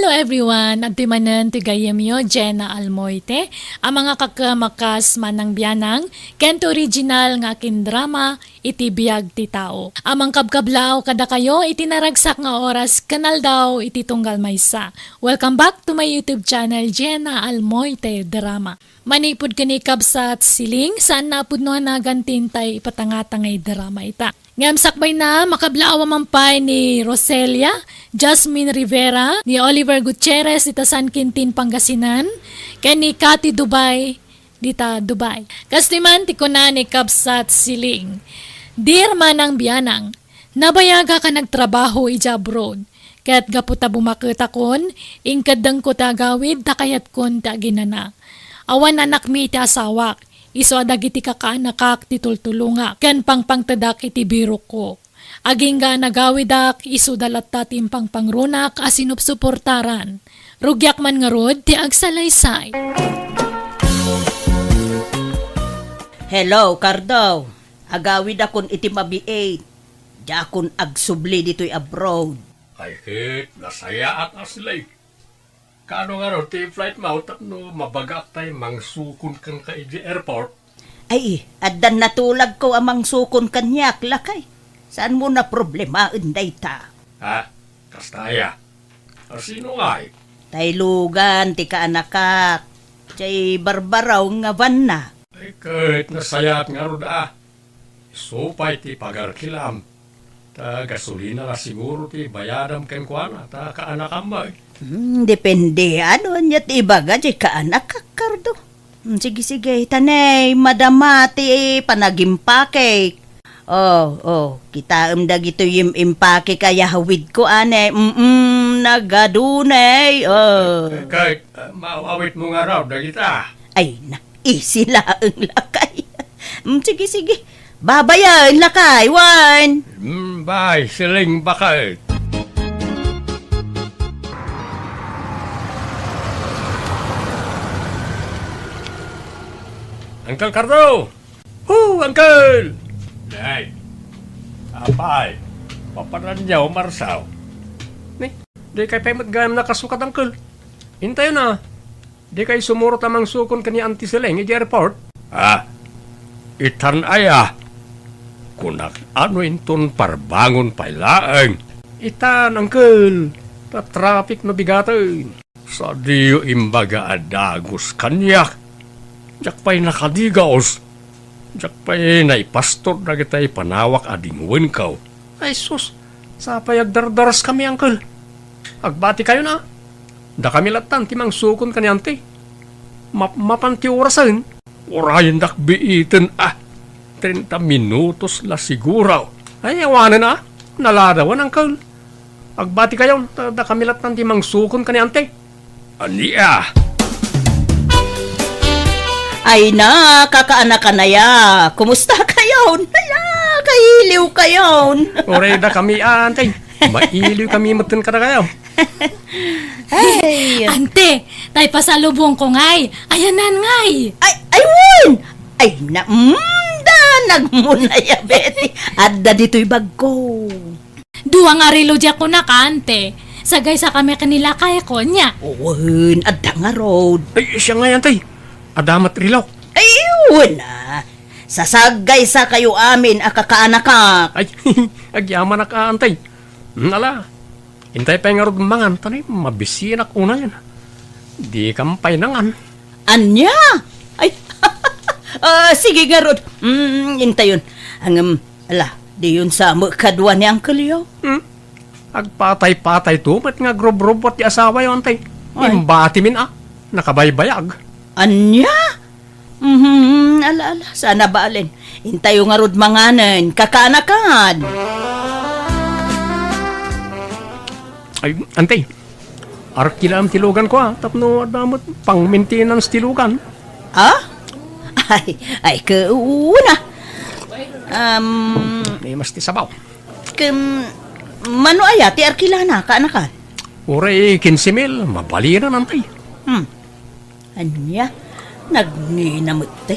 Hello everyone! At timanan tigayam yo, Jenna Almoite. Ang mga kakamakas manang biyanang, kent original nga akin drama, iti biyag ti tao. Amang kabkablaw kada kayo, itinaragsak nga oras, kanal daw, iti tunggal maysa. Welcome back to my YouTube channel, Jenna Almoite Drama. Manipod kanikab sa siling, saan napod no nagantintay ipatangatangay drama ita. Ngam sakbay na makablaawa mampay ni Roselia, Jasmine Rivera, ni Oliver Gutierrez dita San Quintin, Pangasinan, kay ni Cathy Dubai, dita Dubai. Kastiman ti kuna ni Kabsat Siling. Dear manang biyanang, nabayaga ka nagtrabaho ija abroad. Kaya't gaputa bumakita kon, ingkadang ko tagawid, takayat kon ta ginana. Awan anak mi ti asawak. Iso adagiti kakaanakak ti tultulunga, ken pangpangtadak iti biro ko. Aging ga nagawidak, iso dalat timpang pangrunak asinupsuportaran. Rugyak man nga rod, ti agsalaysay. Hello, Cardo. Agawid akon iti mabiait. Di akon agsubli dito'y abroad. Ay hit, nasaya at aslay. Kano nga ro, ti flight mo, tapno mabagak tayo mangsukon kang ka iji airport. Ay, addan natulag ko amang sukon kanyak, lakay. Saan mo na problema, unday ta? Ha? Kastaya. Sino nga eh? Taylugan, ti kaanakak. Tiyay barbaraw nga van na. Ay kahit nasaya at nga ro da. Supay ti pagarkilam. Ta gasolina na siguro ti bayadam ken kuana, ta kaanakam ba eh. Depende, ano niya ti ibaga, di kaanakak, Cardo. Sige, tanay, madamati, panagimpake. Kita dagito yung impake kaya hawid ko, ane. Nagadunay, Kahit maawit mo nga raw, dagita. Ay, sila ang lakay. Sige. Babayan, lakay, wan. Bye, siling bakit. Uncle Cardo! Uncle! Day! Apay! Paparanyaw, Marsaw. Di kay paymat gayam nakasukat, Uncle. Hintayo na. Di kay sumurot amang sukon kani Auntie Seleng, iti airport. Itan aya. Kunak ano inton parbangon pailaeng. Itan, Uncle. Pa-traffic no bigatan. Sa diyo imbaga adagos kanyak. Jak pa'y nakadigaos. Jak pa'y naipastor na kita'y panawak adingwen kaw. Ay sus, sa pa'y agdardaras kami, Uncle. Agbati kayo na. Da kami latan, timang sukon ka ni Ante. Mapanti orasan. Orayan dak biitin, 30 minutos la siguraw. Ay, awanan na. Naladawan, Uncle. Agbati kayo, da kami latan, timang sukon ka ni Ante. Aniya. Ay na, kakaanak na ya. Kumusta kayo? Naya, kahiliw kayo. Oreda kami, Ante. Mailiw kami matan ka na kayo. Ay, Ante, tay pasalubong ko ngay. Ayanan ngay. Ayun! Ay, nagmuna ya, Betty. Adda dito'y bagko. Duwa nga rilo dya ko na ka, Ante. Sagay sa kami kanila kay konya. Uwan, adda nga road. Ay, siya nga yan, Tay. Adamat rilaw. Ayun na. Sasagay sa kayo amin, akakaanakak. Ay, agyaman na ka, Antay. Nala, hintay pa yung arod mangan, tanay, mabisinak una yan. Di kampay nangan. Anya? Ay, sige nga, Rod. Intayon. Di yun sa kadwa ni Uncle yo. Agpatay-patay to, ba't nga grob-robot di asawa yung Antay? Imbati min nakabaybayag. Anya? Ala, sana ba alin? Intayo nga, Rod, manganan, kakaanakan. Ay, Antay, arkilam tilugan ko tapno adamot pang maintenance tilugan. Ay, kauna. May mas ti sabaw. Mano aya, ti arkilana, kaanakan? Uray, 15,000, mabaliran, Antay. Anya? Nagninamot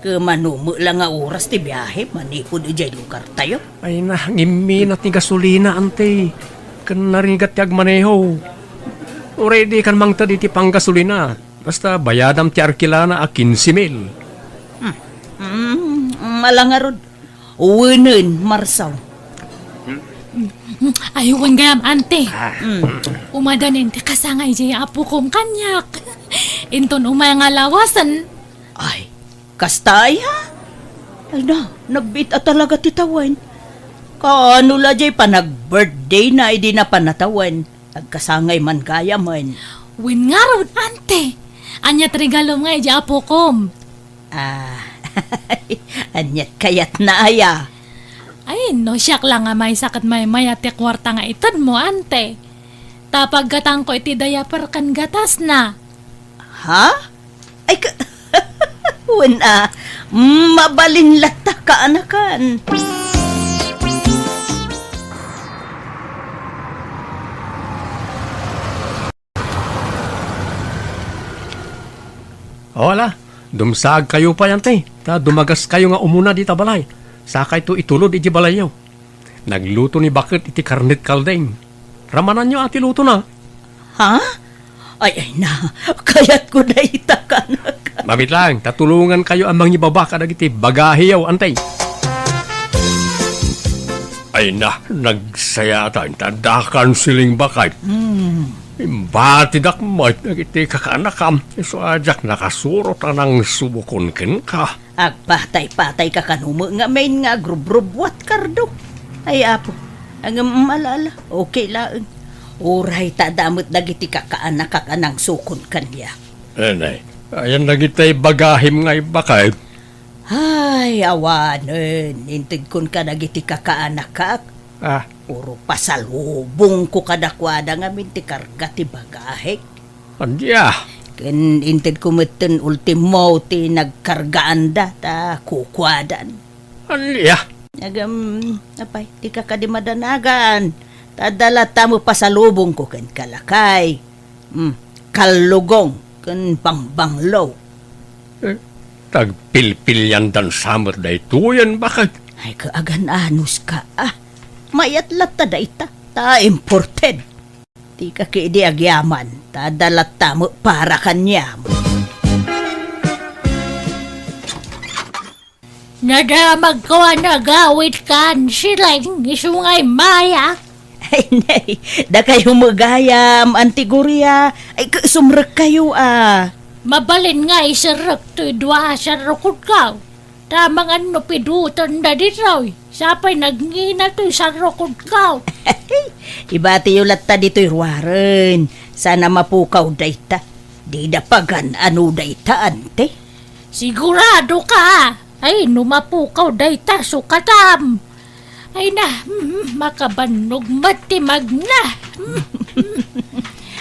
Kamanumo lang nga oras ti biyahe, manipod ijay lugar tayo. Ay na, ngiminat ni gasolina, Antay. Kan narigat yag maneho. Already kan mang tadi ti panggasolina. Basta bayadam ti arkilana a 15,000. Malangarod. Uwinin, Marsaw. Aywan gayam, ante. Umadanin ti kasangay jay apo kong kanyak. Inton umay nga lawasan. Ay, kastay ha? Ay na, nagbit talaga titawan. Kaano la jay pa nag-birthday na hindi na panatawan. Nagkasangay man kaya man. Win nga ron, ante. Anyat regalo nga jay apo kom. Anyat kayat na aya. Ay, no, siyak lang nga may sakat may mayate kwarta nga itad mo, ante. Tapag gatang ko iti diaper kan gatas na. Ha? Ay, wala. Mabalin lata ka, anakan. Wala. Dumsag kayo pa yan, te. Ta dumagas kayo nga umuna di balay. Sakay to itulod iti balayaw. Nagluto ni Bakit iti karnet kaldeng. Ramanan nyo ati luto na. Ha? Ay na, kayat ko na itakan. Mabit lang, tatulungan kayo ang mga ibaba kadag iti bagahiyaw, antay. Ay na, nagsayatan, tadakan siling Bakit. Imbatidak mo, nagiti kakanakam. So ajak nakasurot ang subukon ken ka. Agpatay-patay ka kanumo nga main nga grub-grubwat kardo. Ay apo, ang malala, okay lang. Uray tadamot dagiti kakaanak kakanang sukon kanya. Nay, ayan nagitay bagahim nga Bakit. Ay, awanen, intid kun ka dagiti kakaanak kak. Puro pasalubong ko kadakwada nga minti karga ti bagahek. Andya. Ken intid kumeten ultimo ti nagkargaan da ta kukwadan. Andya. Apay, ti kakadimadanagan. Tadala tamo pasalubong ko ken kalakay. Kalugong ken pangbanglaw. Tagpilpilyan dan samot da ituyan Bakit. Ay, kaagan anus ka mayat lata da ita. Ta imported. Ti ka kidi agyaman. Ta dalat tamo para kanyam. Nadamag ko nagawit kan silang isungay maya. Ay, nay. Da kayo magayam, antigurya. Ay, sumrek kayo Mabalin nga isarap to idwa sa rukod ka. Tamang ano pidutan na dito. Sapay nagngina to sa rukod ka. Ibati yung latta dito'y ruwaren. Sana mapukaw dayta. Di dapagan ano dayta, ante. Sigurado ka. Ay, numapukaw dayta sukatam. Ay na, makabanog matimag na.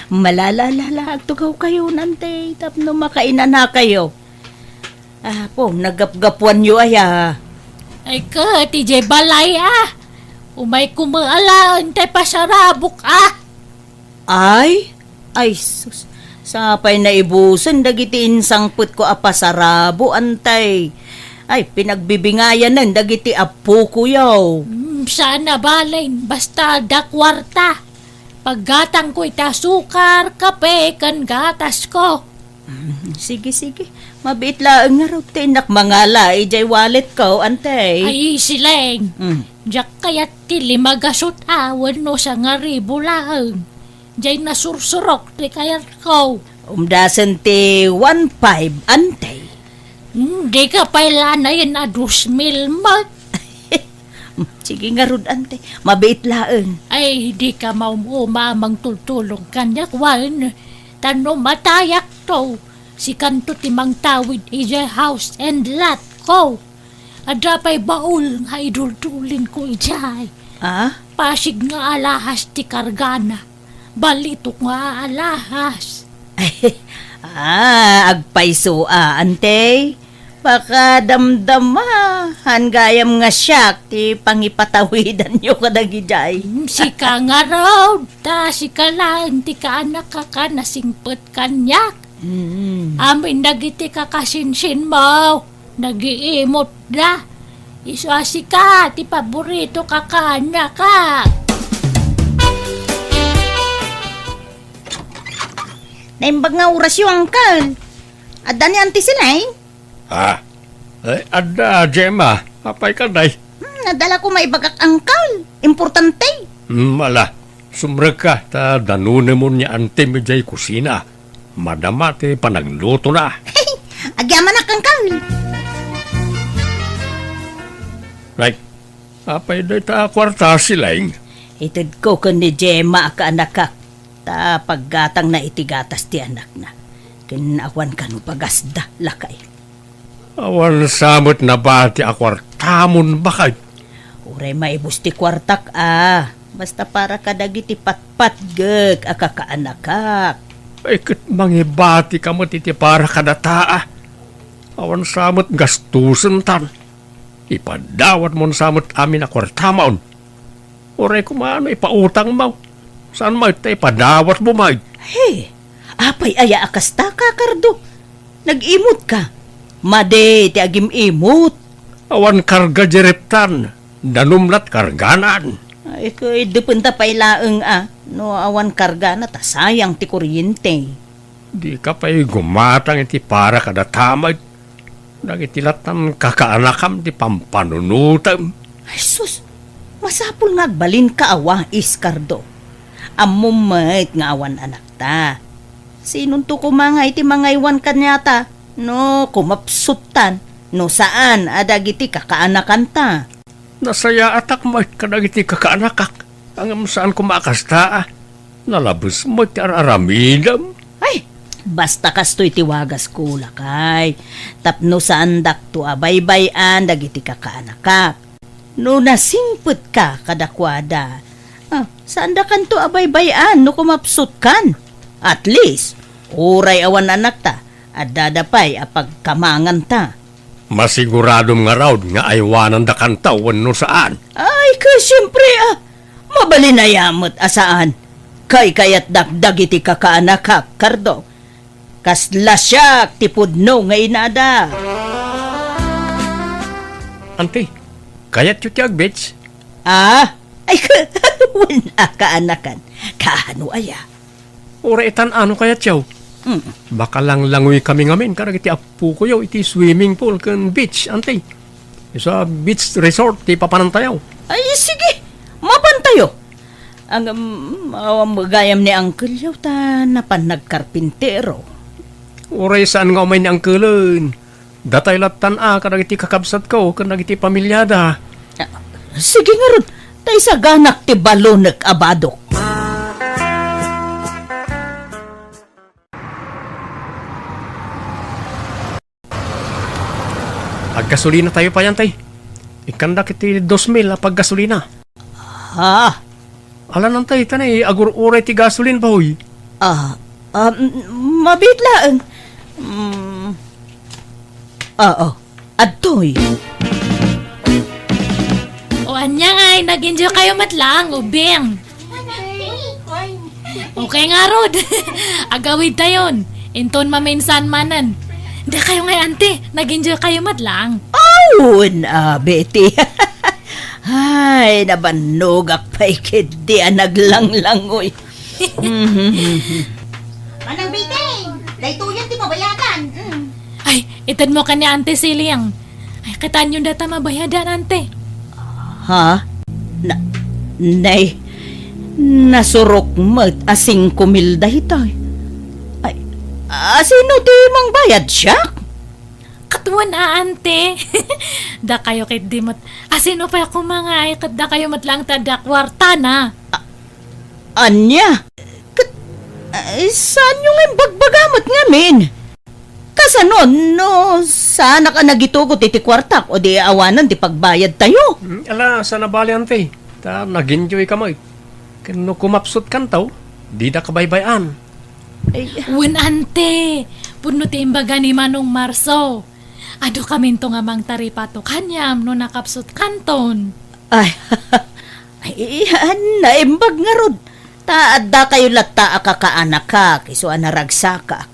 Malalala, tugaw kayo nante. Tapno makainan na kayo. Po, nagapgapuan nyo Ay ka, TJ Balay Umay kumaalaan tayo pasarabok Ay, sus. Sapay na ibusan, dagiti insangput ko apasarabo, antay. Ay, pinagbibingayan nan, dagiti apo ko yaw. Sana balay, basta dakwarta. Paggatang ko ita sukar, kape, kan gatas ko. Sige. Mabit lang nga raw tinak mangala, ijay wallet ko, antay. Ay, sileng. Diyak kayat ti limagasot awan sa nga ribo lang. Diyay nasursurok ti kayat ko. Umdasan ti 1.5, antay. Di ka pailanayin 2,000 mat. Sige nga rod, antay. Mabit lang. Ay, di ka maumamang tultulong kanyak wan. Tano matayak to. Si kanto timang tawid ija house and lot ko. Adapay baul nga idultulin ko ijay. Pasig nga alahas ti kargana. Balitok nga alahas. Agpaiso ante. Baka damdama. Hangayam nga siyak ti pangipatawidan nyo kadagijay. Sika nga raw. Ta sika lang ti kaanak ka nasingpet kanyak. Amin nagiti kakasinsin mo. Nagiimot na. Iswasi ka, ti paborito kakaanak ka. Naimbag nga oras yung angkal. Adda ni auntie sila eh. Ha? Ada, Gemma. Apay ka, day. Nadala ko maibagak angkal. Importante. Mala, sumreg ka, ta danune mo niya ante medjay kusina. Madama te panagluto na. Agyaman na angkal. Right. Apay day ta kwarta silang. Itid ko kun ni Gemma ka anak ka. Ta paggatang na itigatas ti anak na. Kinawan ka no pagasda lakay. Awan samot na ba ti akwartamon bakay? Uray maibus ti kwartak Basta para kadagiti patpat gek akakaanakak. Ay kat mangibati ka mo titi para kadataa. Awan samot gastusan tan. Ipadawat mo samot amin akwartamaon. Uray kumano ipautang mo. Saan mo ito ipadawat mo may? Hey, apay aya akas ta kakardo. Nag-imot ka. Made ti agim imot. Awan karga jereptan. Danumlat karganan. Ay ko'y dupenta pa'y laeng No awan karga na ta sayang ti kuryente. Di ka pa'y gumatang iti para kadatamad. Nagitilatang kakaanakam ti pampanunutam. Ay sus, masapul nga agbalin ka awa iskardo. Amumait nga awan anak ta. Sinun to kumangay ti mga iwan kanyata. No, kumapsutan. No saan adagiti kakaanakan ta. Nasaya atak mo kadagiti kakaanakak. Ang saan kumakasta. Nalabos mo ti araramidam. Ay, basta kasto'y tiwagas ko lakay. Tapno saan dakto baybayan dagiti kakaanakak. No nasimput ka kadakwada. Saan da kanto baybayan no kumapsut kan? At least, uray awan anak ta. At dadapay apagkamangan ta. Masiguradom nga raw nga aywanan da kantawan no saan. Ay, siyempre mabalinayamot asaan. Kay kayat dagdag iti kakaanakak, kardo. Kaslasyak tipudno nga inada. Ante, kayat yu tiyag, bitch. Ay, wala kaanakan. Kahano aya. Ura itan ano kayat yaw. Baka lang langoy kami ngamin karag iti apu ko yaw iti swimming pool kan beach, ante. Sa beach resort, ti papanantayaw. Ay, sige. Mapantayo. Ang magayam ni Uncle yaw ta napanagkarpintero. Uray saan nga umay ni angkulun. Datay latan karag iti kakabsat ko, karag iti pamilyada. Sige nga ron. Tay sa ganak ti balonek abadok. Aggasolina tayo pa yan, tay. Ikanda kiti 2,000 paggasolina. Ha? Alam tay, tanay, agur-uray ti gasolin pa, huy. Mabitlaan. Adtoy. O anya ay, nag-enjoy kayo matlang, ubing. Okay nga, Rod. Agawid tayon. Inton maminsan manan. Hindi kayo nga, ante. Nag-enjoy kayo matlang. Awun, Betty. Ay, nabanogak pa'y kidi naglanglangoy. Manang Betty, daytoyan ti mabayadan. Ay, itad mo ka ni ante Siliang. Ay, kataan yung data mabayadan, ante. Ha? Nay, nasurok mat asing kumilda hitay. Ay, sino di mang bayad siya? Katuan ante. Da kayo kit dimot. Sino pa ako mga ay kat da kayo matlang tada kwarta na. Anya? Saan yung imbagbagamot ngamin? Kasanon, no, sana ka nagitugot iti kwartak o di awanan di pagbayad tayo. Ala, sa nabali, ante. Ta, nag-enjoy ka mo, eh. Kano kumapsot kan tao, di da kabaybayan. Wen ante. Puno ti imbaga ni Manong Marso. Ado kami to nga mang taripato kanyam no nakapsot kanton. Ay, naimbag nga rod. Taadda kayo lata akakaanak ka, kisuan naragsakak.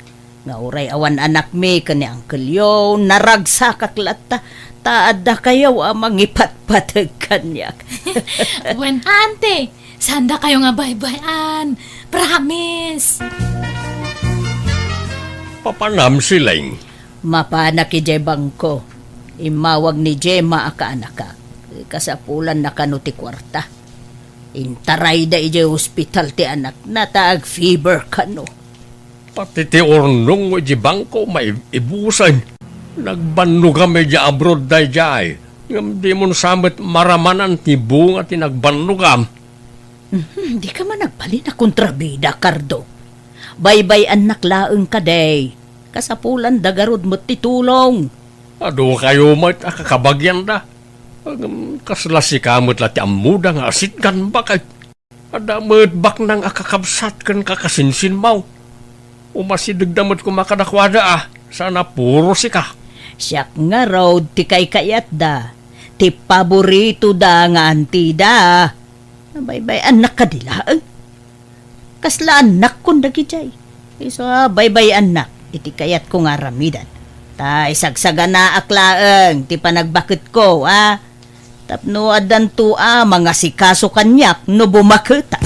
Nga uray awan anak mi kani Uncle Yo, naragsakak lata. Taadda kayo amang ipatpatag kanyak. Wen ante. Sanda kayo nga baybayan. Promise. Papanam silang. Mapana ki Jay bangko. Imawag ni Jema aka anaka. Kasapulan na kanuti kwarta. Intaray da ije hospital ti anak. Nataag fever kano. Pati ti ornong di bangko may ibusan. Nagbanno kami di abroad day jay. Ngam di mo samit maramanan ti bunga ti nagbanno kam. Hindi ka man nagpali na kontrabida, Cardo. Baybay anak laeng ka day. Kasapulan dagarod mo titulong. Ado kayo mat akakabagyan da. Kaslasi kamot lati amuda nga asit kan bakit. Ada bak nang akakabsat kan kakasinsin mau. Umasidag damot kumakadakwada Sana puro si ka. Siyak nga raw ti kay kayat da. Ti paborito da nga antida. Baybay anak ka dilaan. Kasla anak kong dagijay. So baybay anak. Iti kayat ko nga ramidan. Ta isagsaga na aklaeng. Ti panagbakit ko Tapno adan to mga sikaso kanyak no bumakita.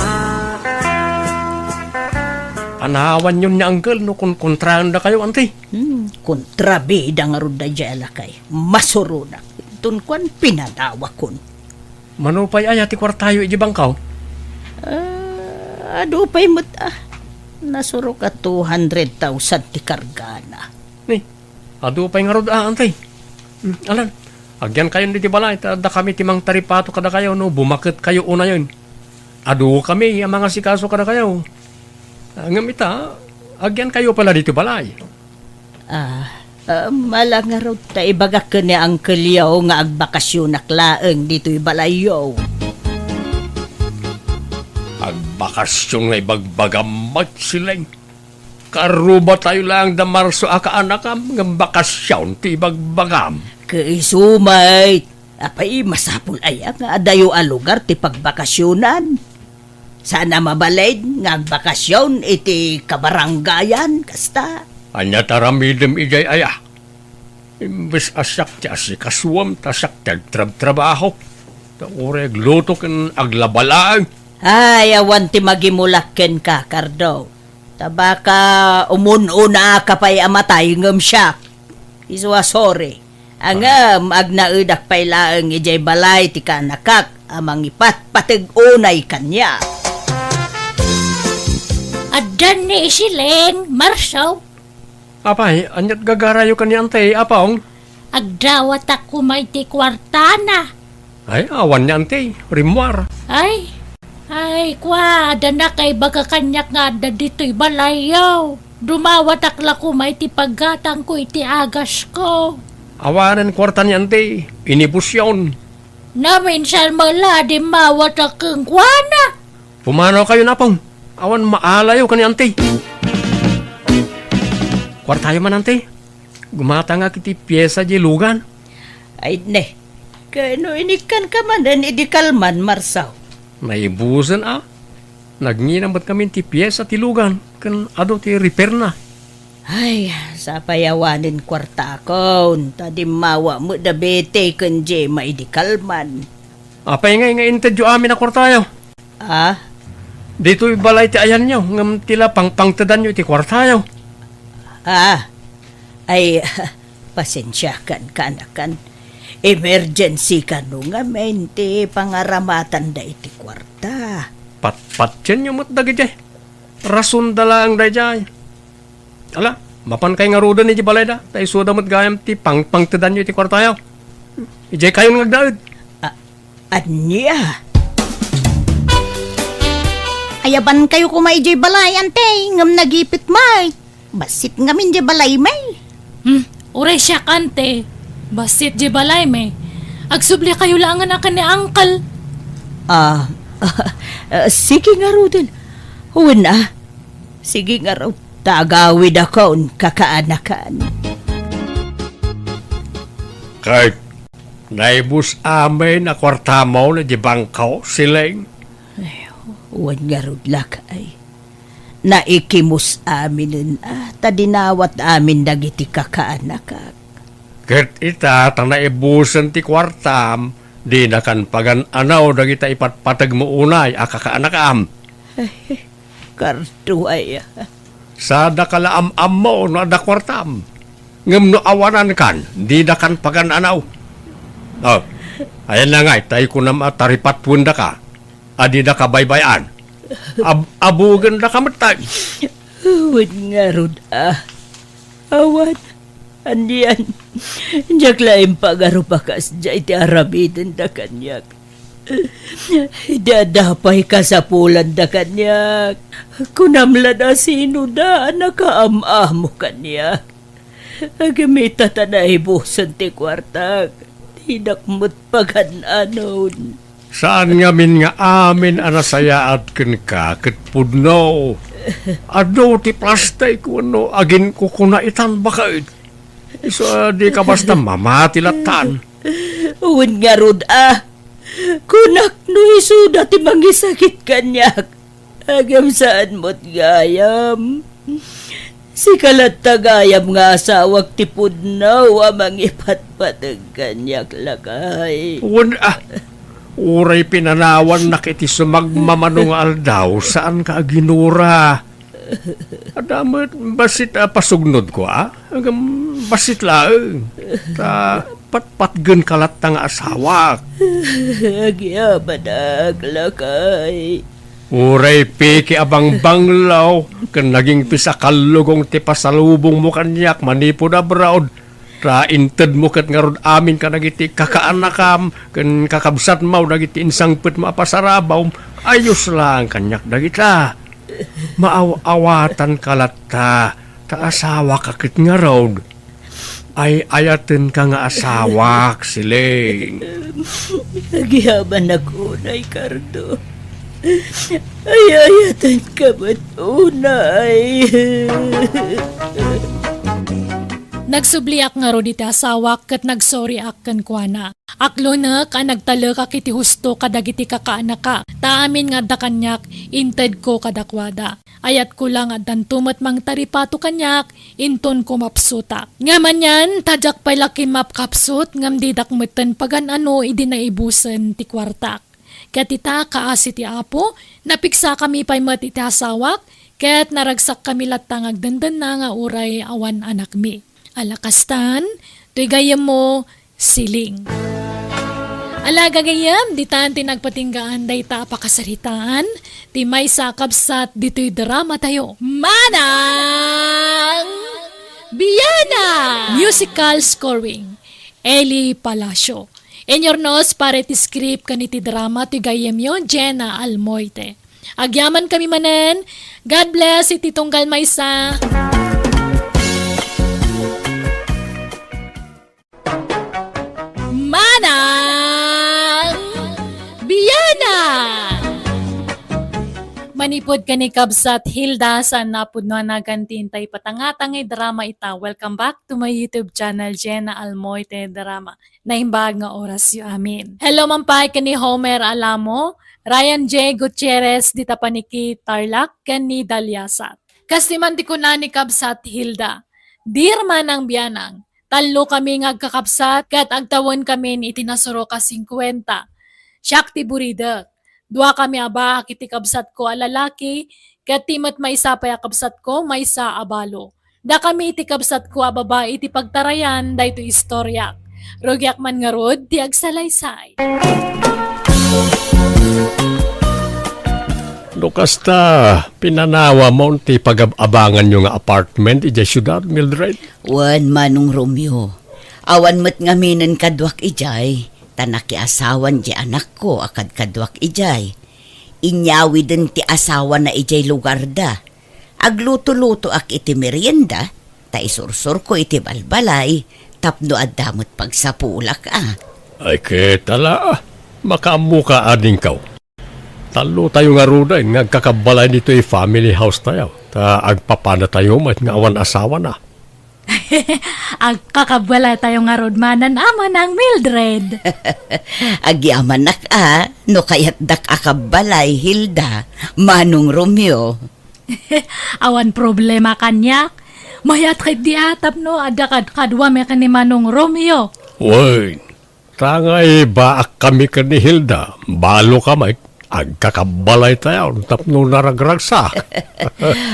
Anawan yun niya uncle no kung kontraan na kayo ante. Kontrabida nga ron da jala kay. Masurunak. Itun kwan pinadawa kon. Manupay ay ati kwartayo iji bangkaw. Adupay mo't nasuro ka 200,000 ti kargana. Ni, adupay nga rod ante. Alan, agyan kayo di balay. Da kami timang taripato kada kayo no. Bumakit kayo una yun. Adu kami ang mga sikaso kada kayo. Ngam ita, agyan kayo pala dito balay. Mala nga raw ta ibagak ka ni Uncle Yaw nga agbakasyon naklaeng dito'y balayaw. Agbakasyon nga ibagbagamat silang. Karuba tayo lang da Marso aka anakam ng bakasyon ti ibagbagam. Kaisumay, apay masapul aya nga adayo a lugar ti pagbakasyonan. Sana mabalay nga agbakasyon iti kabaranggayan kasta. Anya taramidem ijay aya. Imbes asyak ti asikaswam tasak tagtrab-trabaho. Ta ureg luto ken aglabalaan. Ay, awan ti magimulakken ka, Cardo. Tabaka umununa ka pa'y amatay ngam siya. Iswa sorry. Angam agnaedak pa'y laeng ijay balay ti kanakak amang ipat patig unay kanya. Adan ni Isileng, Marsaw. Apay, anyat gagarayo ka ni ante, apong. Agdawat ako may ti kwartana. Ay, awan ni ante, rimwar. Ay, kwa, na kay baga kanyak nga da dito'y balayaw. Dumawat akla ko may ti paggatang ko iti agas ko. Awanan kwarta ni ante, inibus yun. Naminsan mala di mawat akong kwana. Pumanaw kayo na pong. Awan maalayo ka ni ante. Kwartayo man ante. Gumata nga kiti pyesa di lugan. Ay ne, kano inikan ka man dan idikalman, Marsaw. Naibusan Nagninambat kami ti pyesa ti lugan. Kan ado ti repair na. Ay, sa payawanin kwarta ko. Tadi mawa mo da bete kun je maidikalman. Apay nga intedyo amin na kwartayo. Dito'y balay ti ayan nyo. Ngam tila pangtadan nyo ti kwartayo. Ay, pasensya kan kanakan. Emergency ka no nga mente pangaramatan da iti kwarta. Pat yan yung matdagi jay. Rason dala ang day jay. Ala, mapan kay nga ruda ni balay da. Tay suda mo't gayam ti pangtadan nyo ti kwartayo. Ijay kayo ngagdaid. Anya? Ayaban kayo kumaijay balay, ante. Ngam nagipit may. Basit ngamin di balay may. Uray siya kante. Basit di balay me. Agsubli kayo lang anak ni Uncle. Sige nga raw din. Huwin sige nga raw. Tagawid ako kakaanakan. Kahit naibus amin na kwarta mo na di bangkaw silang. Huwin nga raw lakay. Naikimus amin tadinawat amin dagiti kakaanakak. Ket ita tanaibusan ti kwartam di na kan pagan anaw dagita ipatpatag mo unay akakaanakam. Karto ay. Sa dakalaam-am mo no adakwartam. Ngem no awanan kan, di dakan pagan-anaw. Oh, ayan na nga, tayo ko na mataripat punda ka. Adi da ka baybayan. Abugan da ka matay. Huwag nga, Rod, awan. Andiyan. Diyak laing pagarupakas dya iti aramitin da kanyak. Dadapay ka sa pulan da kanyak. Kunamla na sino da nakaamamo kanyak. Agamita na ibusan ti kwartag. Tinakmut pagananon. Saan nga min nga amin anasayaat ken ka ket pudno. Ado ti plastay ko no agin ko kuna itan bakit. So di ka basta mamati latan. Uwan nga, Rod, kunak no isuda ti mangisakit kanyak. Agam saan mo't gayam. Si kalat tagayam nga asawag ti pudnaw amang ipatpatag kanyak lakay. Uray pinanawan na kiti sumagmamanong aldaw saan ka ginura. Adamot basit pasugnod ko Agam basit laeng. Ta patpatgen kalat nga asawak. Agyabadag lakay. Uray piki abang banglaw ken naging pisakalugong ti pasalubong mo kanyak manipod abroad. Ra inted mo ket ngarod amin ka nagiti kakaanakam ken kakabsat mo dagiti insangpet mo apasarabaw ayos lang kanyak dagita. Maaw-awatan kalatta ta asawa ka ket ngarod. Ay ayaten ka nga asawak siling. Agyaban ako na Ricardo. Ay ayatan ka ba't unay? Nagsubliak nga ro diti asawak ket nagsorry ak ken kuana. Aklo na ka nagtalo ka kiti husto kadagiti kakaanak ka. Taamin nga da kanyak inted ko kadakwada. Ayat ko lang at dantumat mang taripato kanyak inton ko mapsutak. Ngaman yan tadyak pay laki mapkapsut ngam didak meten pagan ano idi naibusen ti kwartak. Ket ita kaasi ti apo napiksa kami pay met iti asawak ket naragsak kami latang agdandan na nga uray awan anak mi. Alakastan, to'y gayam mo, siling. Alaga gayam, di taan tinagpatinggaan day ta pakasaritaan, ti may sakabsat dito'y drama tayo. Manang Biyana! Musical scoring, Eli Palacio. In your nose, pare ti script kaniti drama, to'y gayam yon, Jenna Almoite. Agyaman kami manen, God bless, iti tunggal maysa. Manang Biyana! Manipod ka ni Kabsat Hilda sa napudno na gantintay patangatangay drama ita. Welcome back to my YouTube channel, Jenna Almoite Drama. Naimbag nga oras yu amin. Hello mampay ka ni Homer Alamo, Ryan J. Gutierrez, dita paniki Tarlac, ken ni Dalyasat. Kasiman di ko na ni Kabsat Hilda. Dear Manang Biyanang, talo kami ngagkakapsat kat agtawon kami ni itinasuro ka 50. Siyak ti buridak. Dua kami aba kiti kabsat ko alalaki kat timat maisa pa kabsat ko maisa abalo. Da kami iti kabsat ko ababa iti pagtarayan da ito istoryak. Rogyak man nga rod ti agsalaysay. Lukasta, pinanawa mo ti pag-abangan nyo nga apartment ija syudad, Mildred? Wan manong Romeo. Awan mo't ngaminin kadwak ijay. Tanaki asawan di anak ko akad kadwak ijay. Inyawi din ti asawa na ijay lugar da. Agluto-luto ak iti merienda. Ta isursur ko iti balbalay. Tapno adamot pagsapulak Ay ketala, makamuka ading kaw. Talo tayo nga ruda, ngagkakabalay dito family house tayo. Ta agpapana tayo, mat nga awan asawa na. Ang kakabwala tayo nga rodmanan ama ng Mildred. Agyaman nak no kayat dak akabalay Hilda, manong Romeo. Awan problema kanyak. Mayat kay di atap no, adakad kadwa me ni manong Romeo. Uy, tangay baak kami ka ni Hilda, balo ka may. Agkakabalay tayo, tapno naragragsak.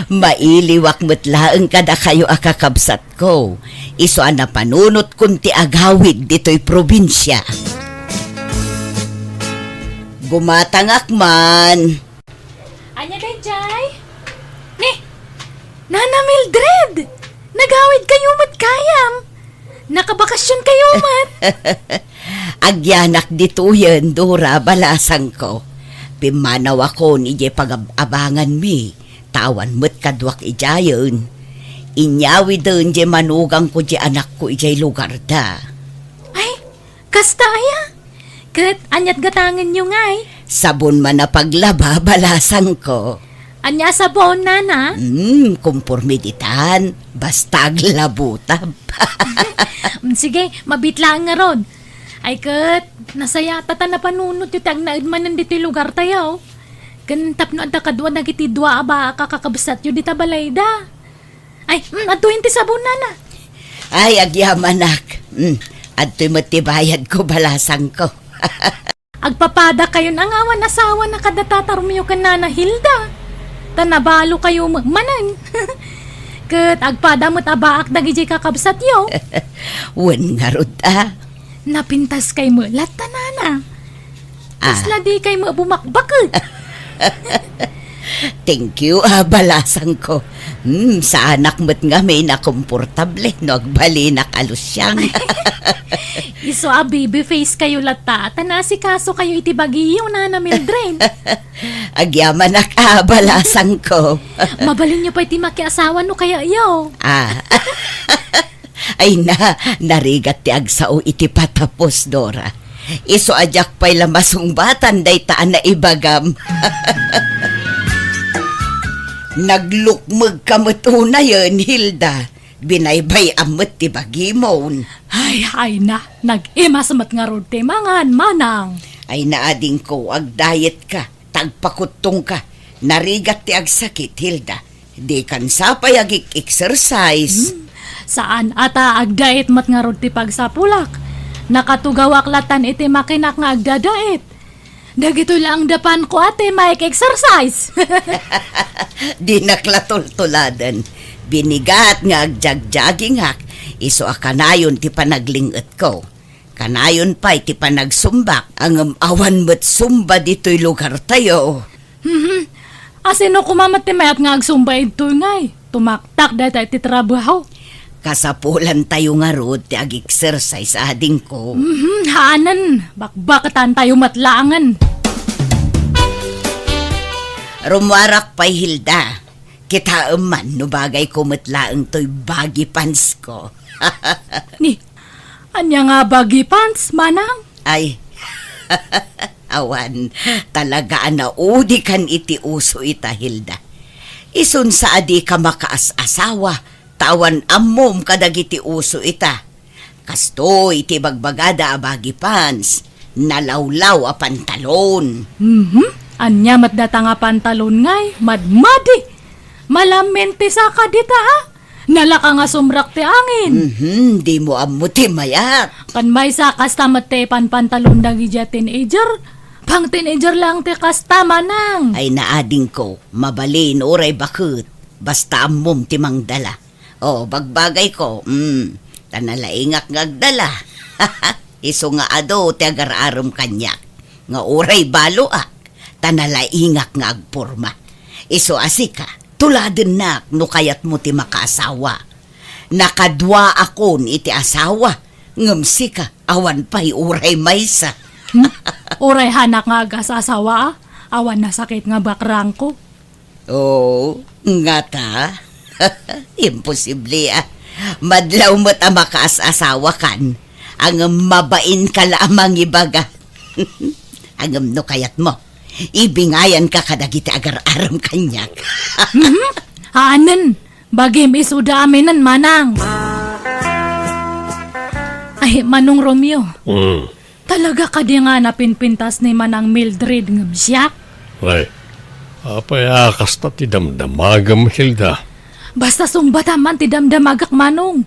Mailiwak metlaeng kada kayo akakabsat ko. Iso na panunot kunti agawid dito'y probinsya. Gumatangak man. Anya day, Jay? Ni, Nana Mildred! Nagawid kayo mat kayam! Nakabakasyon kayo mat! Agyanak dito yan, Dora, balasang ko. Pimanaw ako ni Jay pag-abangan mi. Tawan mo't kadwak ijayon. Inyawi doon Jay manugang ko Jay anak ko ijay lugar da. Ay, kasta aya! Kat anyat gatangan nyo ngay. Sabon man na paglaba, balasang ko. Anya sabon, Nana? Kumpormiditan. Basta aglabutab. Sige, mabitlaan nga ron. Ay kat, nasaya tata na panunot yung tag naidmanan dito yung lugar tayo. Ganitap no anta kadwa nagitidwa aba kakakabsat yung dita balayda. Ay, atuhin ti sabon, Nana. Ay, agyamanak. Adto'y matibayad ko, balasang ko. Agpapada kayo ng awan asawa na kadatatarmiyo ka, Nana Hilda. Tanabalo kayo manan. Kat agpada mo't abaak dagijay kakabsat yo. Wan nga rod Napintas kay mo lata, Nana. Isla di kay mo bumakbakot. Thank you, balasang ko. Sa anak mo't nga may nakomportable, no agbali na kalusyang. Iso baby face kayo lata. Tanasi kaso kayo itibagiyo, Nana Mildred. Agyamanak, balasang ko. Mabalin niyo pa iti makiasawa no kaya yo. Ay narigat ti agsao iti patapos, Dora. Iso ajak pa'y lamasungbatan day taan na ibagam. Naglukmag kamutuna yun, Hilda. Binaybay amot ti bagimon. Ay na, nag-imasamat nga ron ti mangan manang. Ay naading ko, ag-diet ka, tagpakutong ka. Narigat ti agsakit, Hilda. Di kan sapay exercise. Saan ata agdait mat nga ron ti pagsapulak. Nakatugawak latan iti makinak nga agdadait. Dagito lang dapan ko ate maik exercise. Di naklatultuladan. Binigat nga agjagjaging hak. Iso akanayon ti panaglingat ko. Kanayon pa iti panagsumbak. Ang awan mo't sumba dito'y lugar tayo. Asino kumamat ti mayat nga agsumba ito ngay. Tumaktak dahil ti trabaho. Kasapulan tayo nga rod ti ag-exercise ading ko. Haanan, bakbakatan tayo matlaangan. Rumwarak pa'y Hilda. Kita man no bagay ko matlaang to'y bagi pants ko. Ni, anya nga bagi pants, manang? Ay, awan, talaga na udi kan iti uso ita, Hilda. Isun sa adi ka makaas-asawa, tawan ammom kadagiti uso ita. Kasto iti bagbagada a bagi pants, nalawlaw a pantalon. Anya matdata nga pantalon ngay, madmadi. Malamente sa kadita ha. Nalaka nga sumrak ti angin. Di mo ammo ti mayat. Kan may sa kastamat te pantalon dagiti teenager. Pang teenager lang ti kastama nang. Ay naading ko, mabalin oray bakit. Basta ammom ti mangdala. O, bagbagay ko, tanalaingak ngagdala. Iso nga ado ti agararam kanyak. Nga oray baloak, tanalaingak ngagporma. Iso asika, tuladen nak no kayat mo ti makaasawa. Nakadwa akon iti asawa. Ngamsi ka, awan pa'y uray maysa. Oray hanak nga agasasawa. Awan na sakit nga bakrang ko. Oo, nga ta. Imposible Madlaw mo't ang makaasawa kan. Ang mabain ka lamang ibaga. Ang no kayat mo. Ibingayan ka kadagiti agar-aram kanyak. Haanan, bagim isuda aminan manang. Ay, Manong Romeo. Talaga ka di nga napinpintas ni Manang Mildred ng siyak? Ay, apay kasta ti damdamagam, Hilda. Basta sumbata man ti damdamagak Manong.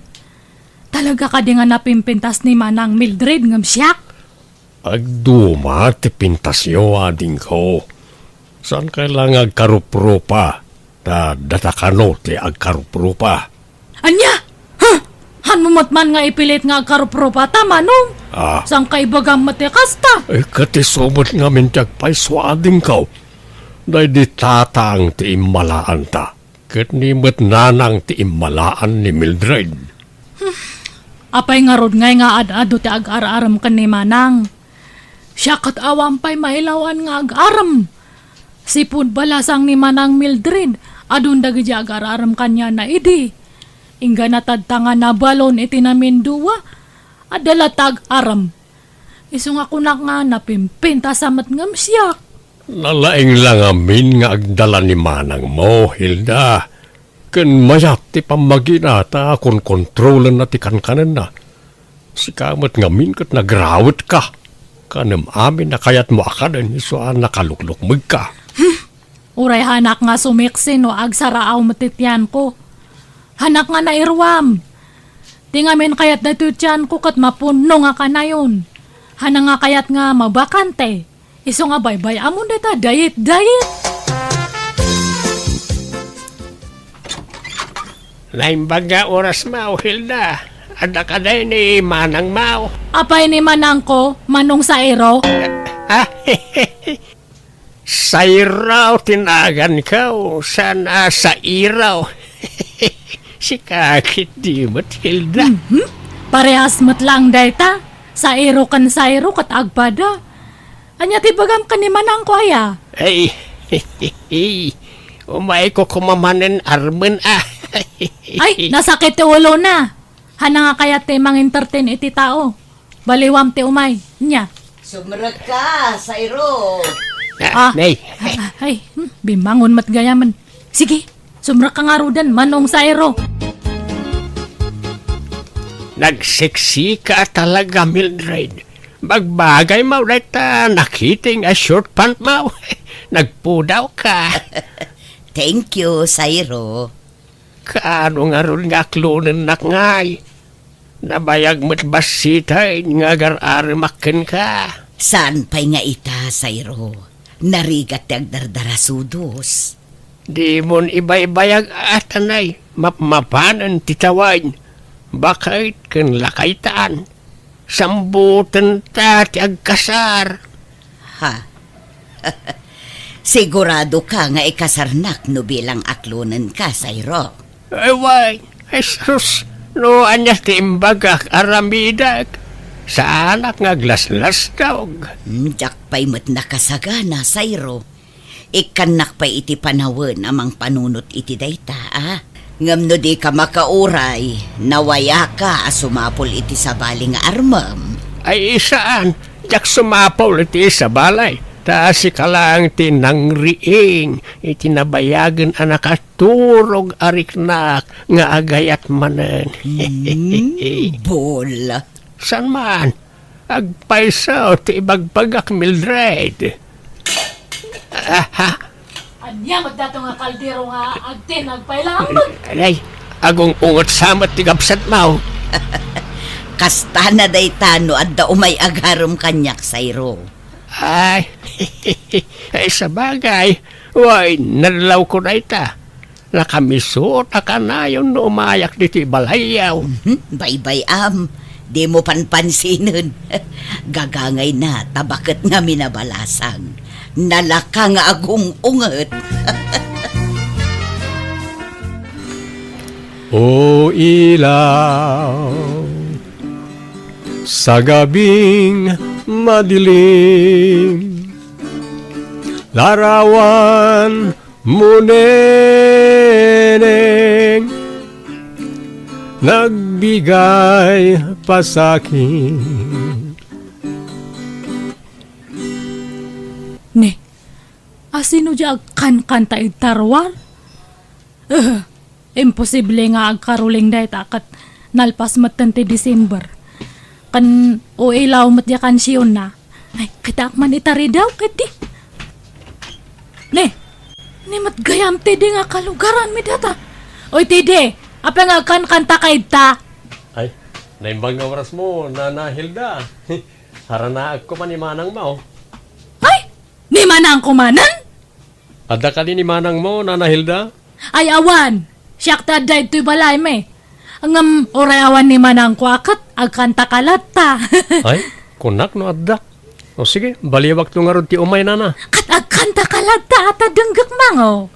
Talaga ka di nga napimpintas ni Manang Mildred ng siyak? Agduma ti pintasyo ading ko. Saan kailangan agkaruprupa? Datakano ti agkaruprupa. Anya? Ha? Han mo man nga ipilit nga karupropa tama nung? Ah, Sang kaibagang matikasta? katisumot nga mintag pa'y swading kaw. Dahil di tatang ti imalaan ta. Kat nimot nanang ti imalaan ni Mildred. Apay nga rod ngay nga ad-ado ti ag-araram kan ni Manang. Siya kat awam pa'y mailawan nga ag-aram. Sipud balasang ni Manang Mildred, adun dagi di ag-araram kanya na idi. Ingga natadtanga na balon iti namin duwa, adala tag-aram. Iso nga kunak nga napimpin tasamat ngam siya. Nalaing lang amin nga agdala ni manang mo, Hilda. Ken mayat ti pamaginata akong kontrolan na ti kankanan na. Sikamat ngamin kat nagrawat ka. Kanam amin na kayat mo akadan isuan nakaluklukmag ka. Uray hanak nga sumiksin o agsaraaw matityan ko. Hanak nga nairwam. Tingamin kayat natutyan ko kat mapuno nga kanayon. Hana nga kayat nga mabakante. Iso nga baybay amon deta diet. Naimbaga oras mao, Hilda. Ada ka day ni manang mao. Apay ni Manang ko, manong sa ero. Sa iraw tinagan ka sana sa iraw. Si kakit di mo't, Hilda. Parehas mo't lang dayta. Sa ero kan sa ero kat agpada. Anya tibagam ka ni Manang ko aya. Ay, umay ko kumamanin armen Ay, nasakit ti ulo na. Hana nga kaya ti mang entertain iti tao. Baliwam ti umay. Nya. Sumrag ka, Sayro. Nay, Ay, bimangon mat gayaman. Sige, sumra ka nga rudan, manong sa ero. nagseksi ka talaga, Mildred. Magbagay mo ulit nakiting a short pant mo. Nagpudaw ka. Thank you, Sayro. Kaano nga ron nga klunan nak ngay. Nabayag mo't basitay nga gar-ari makin ka. Saan pa'y nga ita, Sayro? Narigat ti agdardarasudos. Di mon ibay-bayag atanay. Mapmapanan titawain. Bakit kan lakaytaan. Sambutan ta ti agkasar. Ha? Sigurado ka nga ikasarnak no bilang aklunan ka, Sayro. Ay, why? Ay, sus. No, anyas ti imbagak aramidak. Sa anak nga glaslas daw. Jak pa'y mat nakasagana, Sayro. Ikanak pa'y iti panawan amang panunot iti dayta, ah? Ngam no di ka makauray, nawaya ka sumapol iti sabali nga armam. Ay, isaan? Jak sumapol iti sa balay. Taasi ka lang tinangriing. Itinabayagan anak at turog ariknak nga agayat manen. Bola. San man? Agpaisaw ti ibagbagak, Mildred. Anya, magdato nga kaldero nga agtin, agpailang. Ay, agong ungot samat ti gapsat mau. Kasta na day tano at da umay agarom kanyak, Sayro. Ay, ay sa bagay. Way, nalaw ko na ita. Nakamisot ka na yung umayak dito balayaw. Bye-bye, Di mo panpansinin. Gagangay na, tabakat nga minabalasang. Nalaka nga agong unget. O ilaw, sa gabing madilim, larawan mo neneng, nagbigay pa sa'kin. Ne, asino di agkan-kanta igtarwar? Imposible nga agkaruling dahit akat nalpas matante December. Kan o ilaw matyakan siyon na. Ay, kita man itari daw, kati. Ne, matgayam tede nga kalugaran mi data. Oy, tede, apa nga kan-kanta kay ta? Ay, naimbang nga oras mo, Nana Hilda. Harana ako man imanang mo. Ay, di man ang kumanan? Ada ka din ni manang mo, Nana Hilda? Ay awan, siyak ta daig to'y balay me. Ngam oray awan ni manang kwakat, agkanta kalata. Ay, kunak no adda. O sige, baliwag to nga ron ti umay, Nana. Kat agkanta kalata at adenggak mango.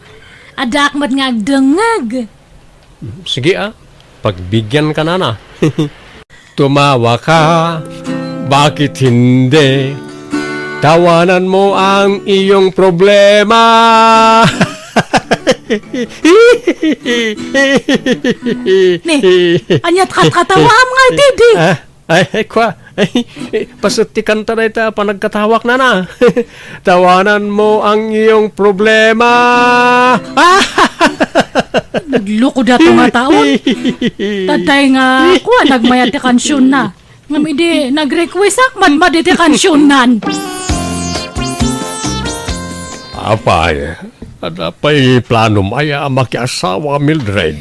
Ada akmat nga agdengag. Sige pagbigyan ka, Nana. Tumawa ka, bakit hindi? Tawanan mo ang iyong problema. Ni, anyat katawa nga didi. Ay, kwa. Pasutikan ta na panagkatawak, Nana. Tawanan mo ang iyong problema. Nagloko dato nga taon. Taday nga ako, nagmayat ti kansyon na. Ngam hindi, nag-request akman maditi kansyonan. Apay plano maya makiasawa, Mildred.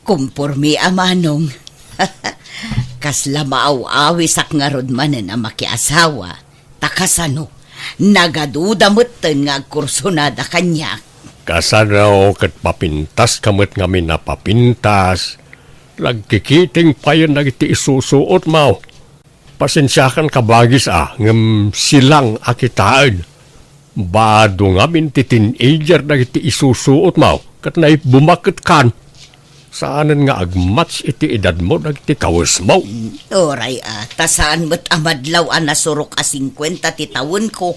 Kumpurmi amanong. Kasla maaw-awisak nga rod manen ang makiasawa. Takasano, nagadudamuten nga kursunada kanya. Kasano kat papintas kamot ngamin na papintas. Lagkikiting pa yun nagiti isusuot mo. Pasensyakan ka bagis ngam silang akitaan. Bado ngamin ti teenager nagiti isusuot mo. Kat na bumakit kan. Saanan nga agmatch iti edad mo nagiti kawas mo. Oray tasaan mo't amadlaw nasurok 50 ti taon ko.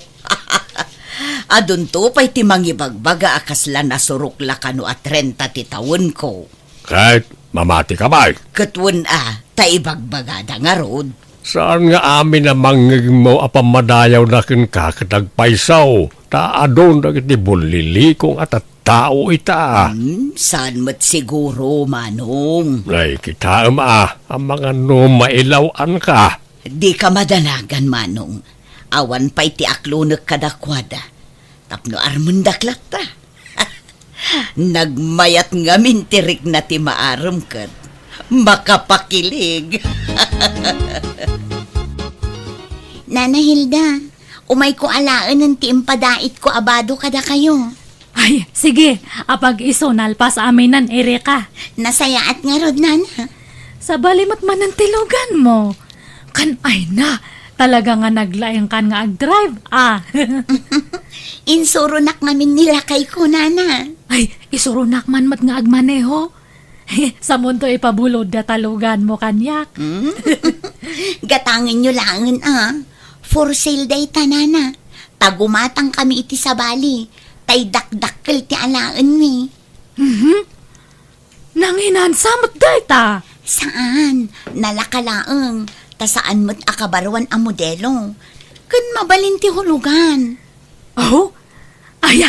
Adun to pa'y ti mangibagbaga akasla nasurok la kano 30 ti taon ko. Kahit mamati ka ba? Katwan taibagbagada nga rod. Saan nga amin na mangig mo apamadayaw na kin kakatagpaisaw? Taadon na kiti bulilikong at tao ita. Saan mo't siguro, Manong? Ay, kita ang mga mailawan ka. Di ka madanagan, Manong. Awan pa'y ti aklunak kadakwada. Tapno armundaklat ta. Nagmayat nga mintirik na ti maaram kat. Makapakilig. Nana Hilda, umay ko alaan ng tiimpadait ko abado kada kayo. Ay, sige, apag iso nalpas aminan Erika. Nasayaat nga rod, Nana. Sa balimot man ang tilugan mo. Kan ay na, talaga nga naglaeng kan nga ag-drive, Insurunak ngamin nila kay ko, Nana. Ay, isurunak man mat nga agmaneho. Sa mundo ipabulod da talugan mo kanyak. Gatangin nyo langan, For sale day ta, Nana. Tagumatang kami iti sa bali. Tay dakdakkel ti alaan mi. Nanginan samot dayta. Saan? Nalakalaang. Ta saan mo't akabarwan ang modelo. Kun mabalin ti hulugan. Oh? Ay,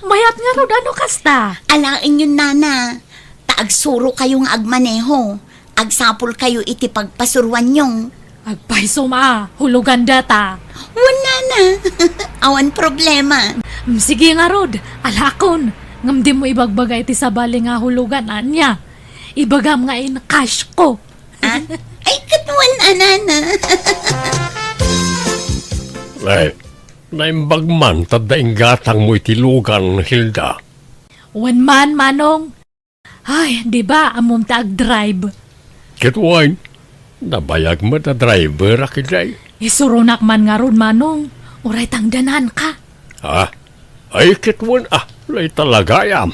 mayat nga rod ano kasta. Alain yun, Nana. Taagsuro kayong agmaneho. Agsapol kayo iti pagpasuruan nyong. Agpaisom hulugan data. Wala na. Awan problema. Sige nga rod, alakon. Ngam di mo ibagbagay ti sa bali nga hulugan anya. Ibagam nga in cash ko. Ay, katuan, Nana. Ay, naimbagman tadaing gatang mo itilugan, Hilda. One man, Manong. Ay, di ba amom ta ag-drive? Kitwain, nabayag mo na driver akiday. Isurunak man nga ron, Manong. Uray tangdanan ka. Ay, kitwan lay talagayam.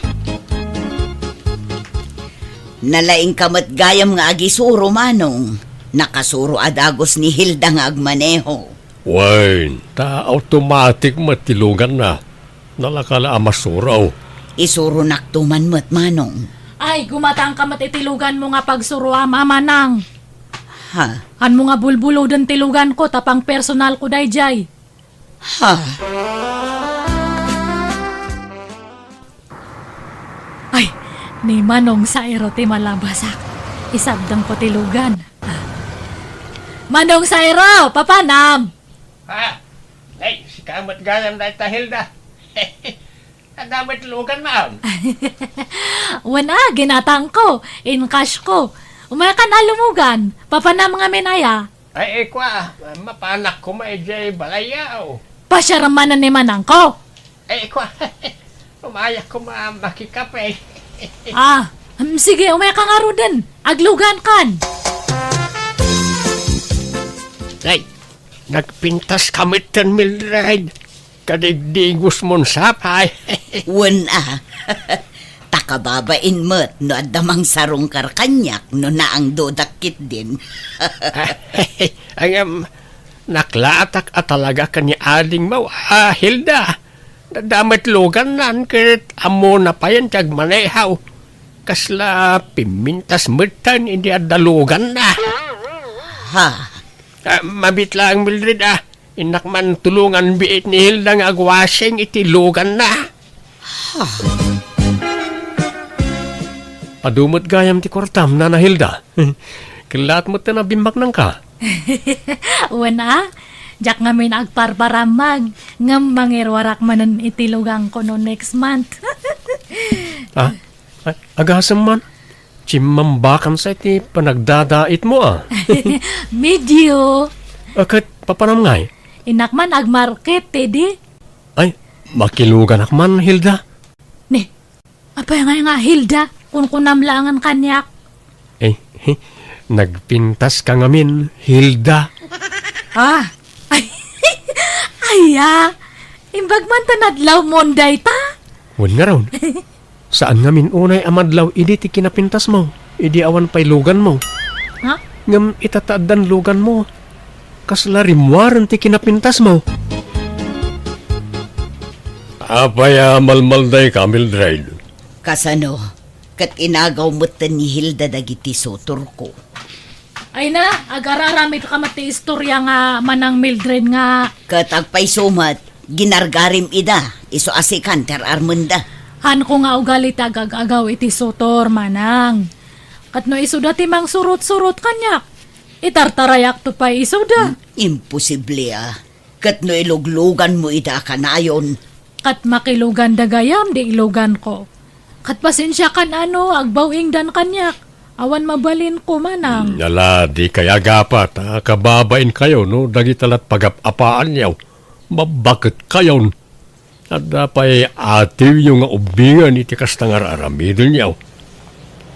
Nalaing kamat gayam nga agisuro, Manong. Nakasuro adagos ni Hilda nga agmaneho. Wain, automatic matilugan na. Nalakala amasuraw. Isuro naktuman mo't, Manong. Ay, gumatang ka matitilugan mo nga pagsuruam, Manang. Ha? Han mo nga bulbulo den tilugan ko, tapang personal ko dayjay. Ha? Ay, ni Manong sa ti malabasak. Isabdang ko tilugan. Manong Sairo, papanam! Ay, si kamat gayam na ita Hilda. Ang damay tulugan, ma'am. Wana, ginatang ko, in cash ko. Umaya ka na lumugan, papanam nga menaya. Ay, mapanak ko maijay balayaw. Pasyaramanan ni Manang ko. Kwa. Umaya ko makikape. Sige, umaya ka nga rodan. Aglugan kan. Ay, nagpintas kamit tan Mildred. Kadigdigos mon sapay. Wen takababain mo't no adamang sarong karkanyak no naang dodakit din. Ang naklatak at talaga kanya ading mo. Hilda, dadamit lugan nan kahit amo na pa yan tiyag manehaw. Kasla pimintas mertan hindi adalugan na. Ha? Mabit lang Mildred Inak man tulungan biit ni Hilda nga agwasing itilugan na. Padumot gayam ti kortam na Hilda. Kilat mo na bimbak nang ka. Wana, jak nga may nagparparamag. Ngam mangirwarak manan itilugang ko no next month. Agasam man. Chimambakan sa iti panagdadait mo Medyo. Akat papanam ngay. Inak man agmarket, tedi. Ay, makilugan akman Hilda. Ne, apay nga Hilda, kung kunamlangan kanyak. Nagpintas ka ngamin, Hilda. Imbag man tanadlaw monday ta. Wan nga raw. Saan ngamin unay amadlaw, idi ti kinapintas mo. Idi awan pa'y lugan mo. Ha? Ngam itataadan lugan mo. Kasla rimwaran ti kinapintas mo. Apaya malmalday ka, Mildred. Kasano, kat inagaw mo ni Hilda dagiti sotor ko. Ay na, agararamit ka mati istorya nga manang Mildred nga. Kat agpay sumat, ginargarim ida, iso asikan ter armenda. Han ko nga ugali tagag-agaw iti sotor manang. Kat no iso dati mang surot-surot kanyak. Itartarayak to pa iso da. Imposible kat no iluglugan mo ida kanayon. Kat makilugan da gayam, di ilugan ko. Kat pasensya kan agbawing dan kanyak. Awan mabalin ko manang. Nala, di kaya gapat. Kababain kayo, no? Dagitalat pagapapaan niyaw. Mabakit kayo. At dapay ativ yung nga ubingan iti kastangar aramidon niyaw.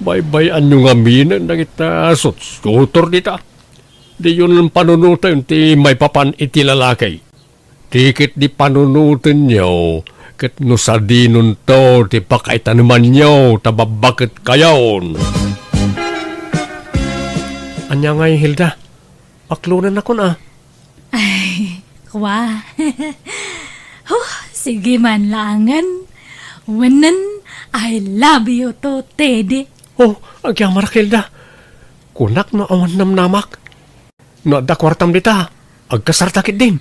Baybayan yung aminan na kita sutor dita. Di yun panunutan ti may papan iti lalakay. Tikit di panunutan niyo. Kat no sa dinon to, ti pakaitan naman niyo, tababakit kayon. Anya ngay, Hilda. Aklunan ako na. Ay, kwa. Sige man langan. Wanan, I love you to, Teddy. Agyamar, Hilda. Kunak no awan namnamak. No da kwartam dita. Agkasartakit din.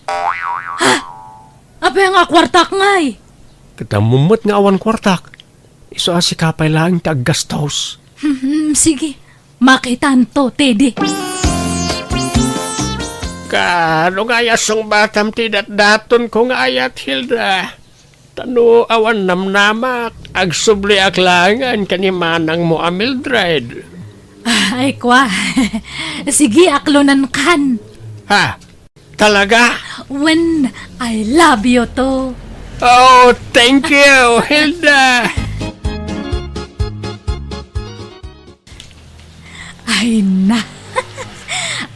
Apa nga kwartak ngay? Katamumot nga awan kwartak. Iso asikapay lang ti aggastos. Sige, makitan to, Teddy. Kano nga yasong batam ti daton ko nga ayat, Hilda. Tano awan namnamak. Agsubli aklangan kanimanang mo Mildred. Ay, kwa. Sige, aklunan kan. Ha? Talaga? When I love you to. Oh, thank you, Hilda. Ay na.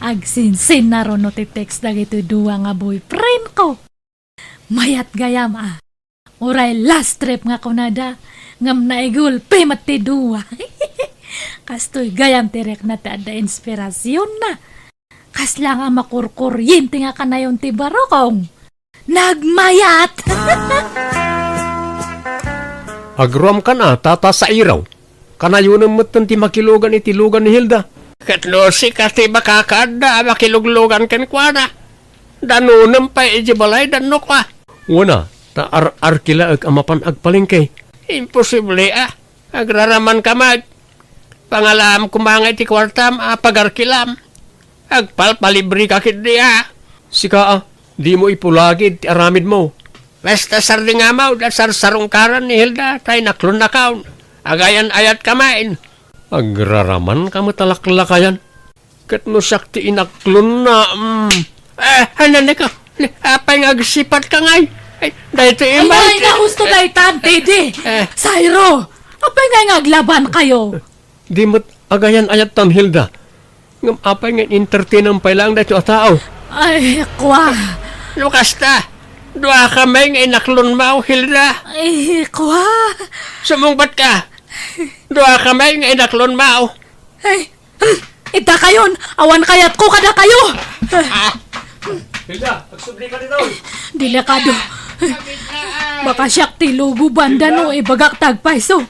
Agsinsin na ron no ti text na ito duwa nga boyfriend ko. Mayat gayam Uray last trip nga kunada. Ngam na igulpe mati duwa. Kastoy gayam tirek na ta da inspirasyon na. Kasla nga makurkuryente nga kanayon ti barokong. Nagmayat! Agrom ka na, tata sa iraw. Kanayon mo ti makilugan itilugan ni Hilda. Katlosi kasi makakada, makiluglugan kan kwa na. Danunam pa ijibalay, danok ka. Una, ta arkila ag amapan agpalingkay. Imposible agraraman ka mag. Pangalam kumangay ti kwartam, pagarkilam. Agpalpalibri ka kidi Sika di mo ipulagid ti aramid mo. Basta sarding amaw, sarsarong karan ni Hilda, tay naklon na kaon. Agayan ayat kamain. Agraraman ka matalaklakayan. Kat no sakti inaklon na. Hanan ka. Apay nga agsipat ka ngay. Ay, dahil ito Ay, ay, na gusto na itan, Teddy. Sairo, apay nga ngaglaban kayo. Di mo't agayan ayat tam, Hilda. Ngam apay nga entertain ang pailang dahil ito tao. Ay, kwa. Lukas ta. Dua kami nga inaklon mo, Hilda. Ay, kwa. Sumungbat ka. Dua kami nga inaklon mo. Ay, ita kayon. Awan kayat ko kada kayo. Hilda, pagsubli ka dito. Delikado. Baka siyak tilugo banda no ibagak tagpaiso.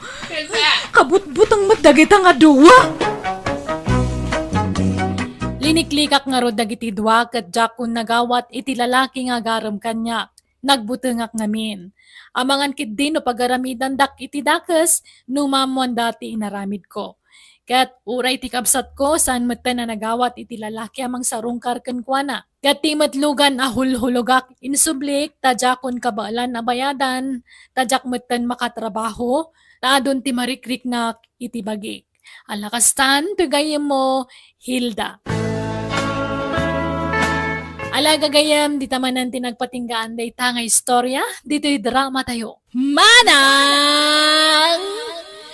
Kabut-butang matdagit ang aduwa. Liniklikak nga rod dagiti dua ket jakun nagawat iti lalaki nga garam kanya. Nagbutengak ngamin. Amangan kit din no pagaramidan dak iti dakes numamuan dati inaramid ko. Kat uray ti kabsat ko saan matan na nagawat iti lalaki amang sarungkar ken kuana. Kat ti matlugan ahulhulogak insublik tajakon kabaalan na bayadan tajak matan makatrabaho taadon ti marikrik na iti bagik. Alakastan tugayem mo Hilda. Alaga gayam, di tamanan tinagpatinggaan day tanga istorya, dito'y drama tayo. Manang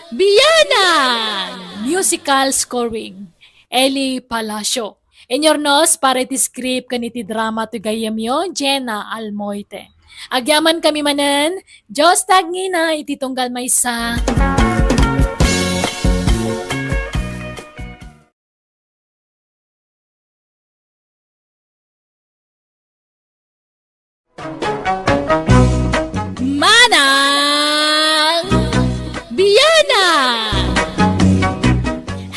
Biyanan! Musical scoring. Eli Palacio. Enyornos, para iti script kaniti drama to gayam yo, Jenna Almoite. Agyaman kami manen, Diyos tagngina, iti tunggal maysa. Manang Biyanan!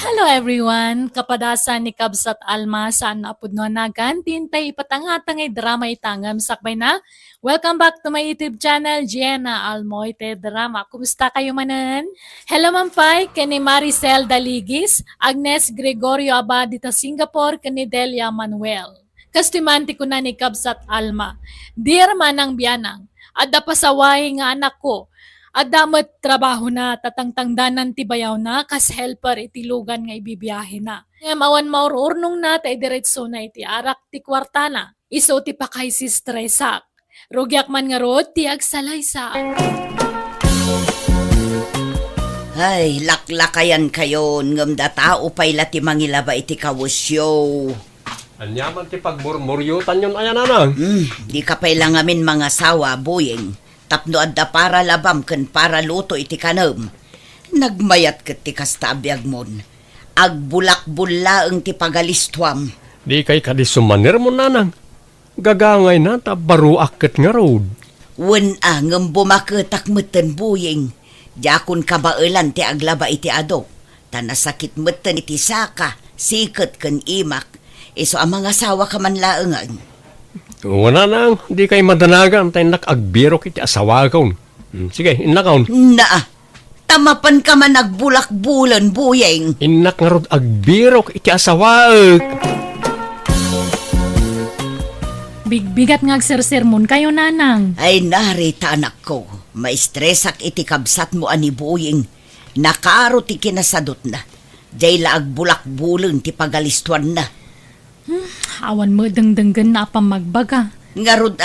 Hello everyone! Kapadasan ni Kabsat Alma saan naapudno nagan tintay ipatangatangay drama itangam sakbay na. Welcome back to my YouTube channel, Jenna Almoite Drama. Kumusta kayo manan? Hello mampay, kani Maricel Daligis, Agnes Gregorio Abadita Singapore, kani Delia Manuel. Kastimanti ko na ni Kabsat Alma. Dear Manang Biyanang, adda pasaway nga anak ko. Adda met trabaho na tatangtangdanan ti bayaw na kas helper iti lugan nga ibibiyahe na. Mawan maururnong na tay diretso na iti arak ti kwartana. Iso ti pakay si stressak. Rugyak man nga rod ti agsalaysa. Ay, laklakayan kayo. Ngam da tao pa'y lati mangilaba iti kawusyo. Anyaman ti pagmurmuryutan yun ayan anang. Di ka pailangamin mga sawa, buyeng. Tapno adda para labam ken para luto iti kanam. Nagmayat ket ti kastabyag mon. Agbulak-bulla ang ti pagalistuam. Di kay kadisumanir mo nanang. Gagangay na ta baruak ket nga road. Wen ngem bumaketak meten buyeng. Jakun kabaelan ti aglaba iti adok. Tanasakit meten iti saka, siket ken imak. Iso ang mga asawa ka man laengan. Wala nang, di kay madanagan tayo nakagbirok iti asawa kaon. Sige, inakaon. Na, tamapan ka man nagbulak-bulan, buyeng. Inak nga rod agbirok iti asawa. Bigbigat nga agsersermon kayo nanang. Ay narita anak ko, maistresak iti kabsat mo ani buyeng. Nakaro ti kinasadot na. Jay laag bulak-bulan ti pagalistuan na. Awan mo dengdenggan na pamagbaga. Ngarod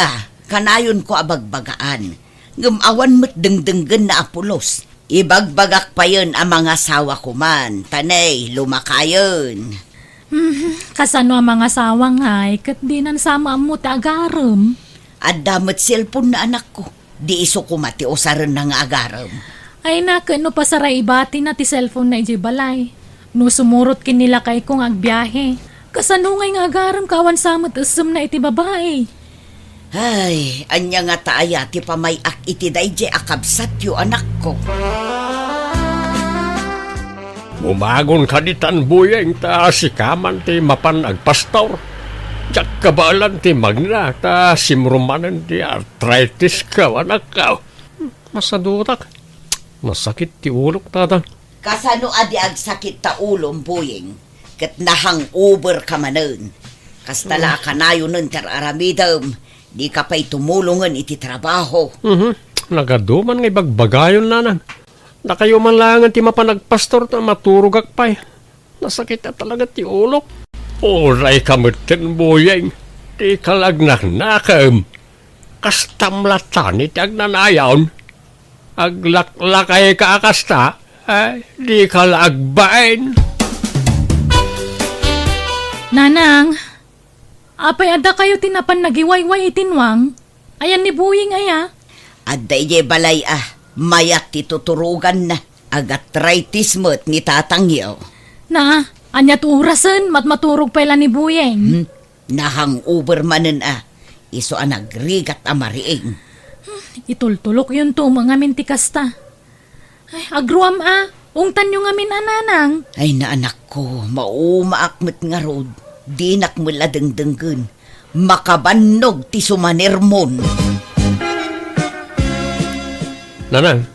kanayon ko abagbagaan. Ngam awan mo't dengdenggan na apulos. Ibagbagak pa yun ang mga asawa ko man. Tanay, lumakayon. Kasano ang mga sawang ay, kat di nan sama mo tagaram. At damot cellphone na anak ko. Di iso ko mati o saran na nga agaram. Ay no pasaray ibati na ti cellphone na ijibalay. No sumurot kinila kay kong agbiyahe. Kasano ngay nga agaram kawan samot usum na iti babae. Ay, anya nga taaya ti pamayak iti dayje akabsat yu anak ko. Bumagon ka ditan buyeng ta sikaman ti mapan agpastor. Jak kabalan ti magna ta simrumanan ti arthritis ka anak ka. Masadutak. Masakit ti ulok tatang. Kasano adi agsakit ta ulom buyeng. Kat nahang over ka manen. Kastala ka na yun ng teraramidam. Di ka pa'y tumulungan iti trabaho. Nagaduman nga ibagbagayon nanan. Na kayo man langan ti mapanagpastor ta maturugak pa'y. Nasakit na talaga ti ulok. Oray kamutin buyeng. Ti kalagnak nakam. kastamlatan iti agnanayon. Aglaklakay ka akasta, ay di ka laagbain. Nanang, apay ada kayo tinapan nagiwayway itinwang? Ayan ni Buying aya. Adday je balay mayat ti tuturugan na. Agatritis mo't ni tatangyaw. Na, anyat urasan matmaturog pala ni Buying. Nahang ubermanen iso anagrigat amariing. Itultulok yun to mga mintikasta. Ay, agruam ungtan yung amin nanang. Ay na anak ko, maumaakmet nga rod. Dinak mula dengdenggen. Makabannog ti sumanermon. Nanang,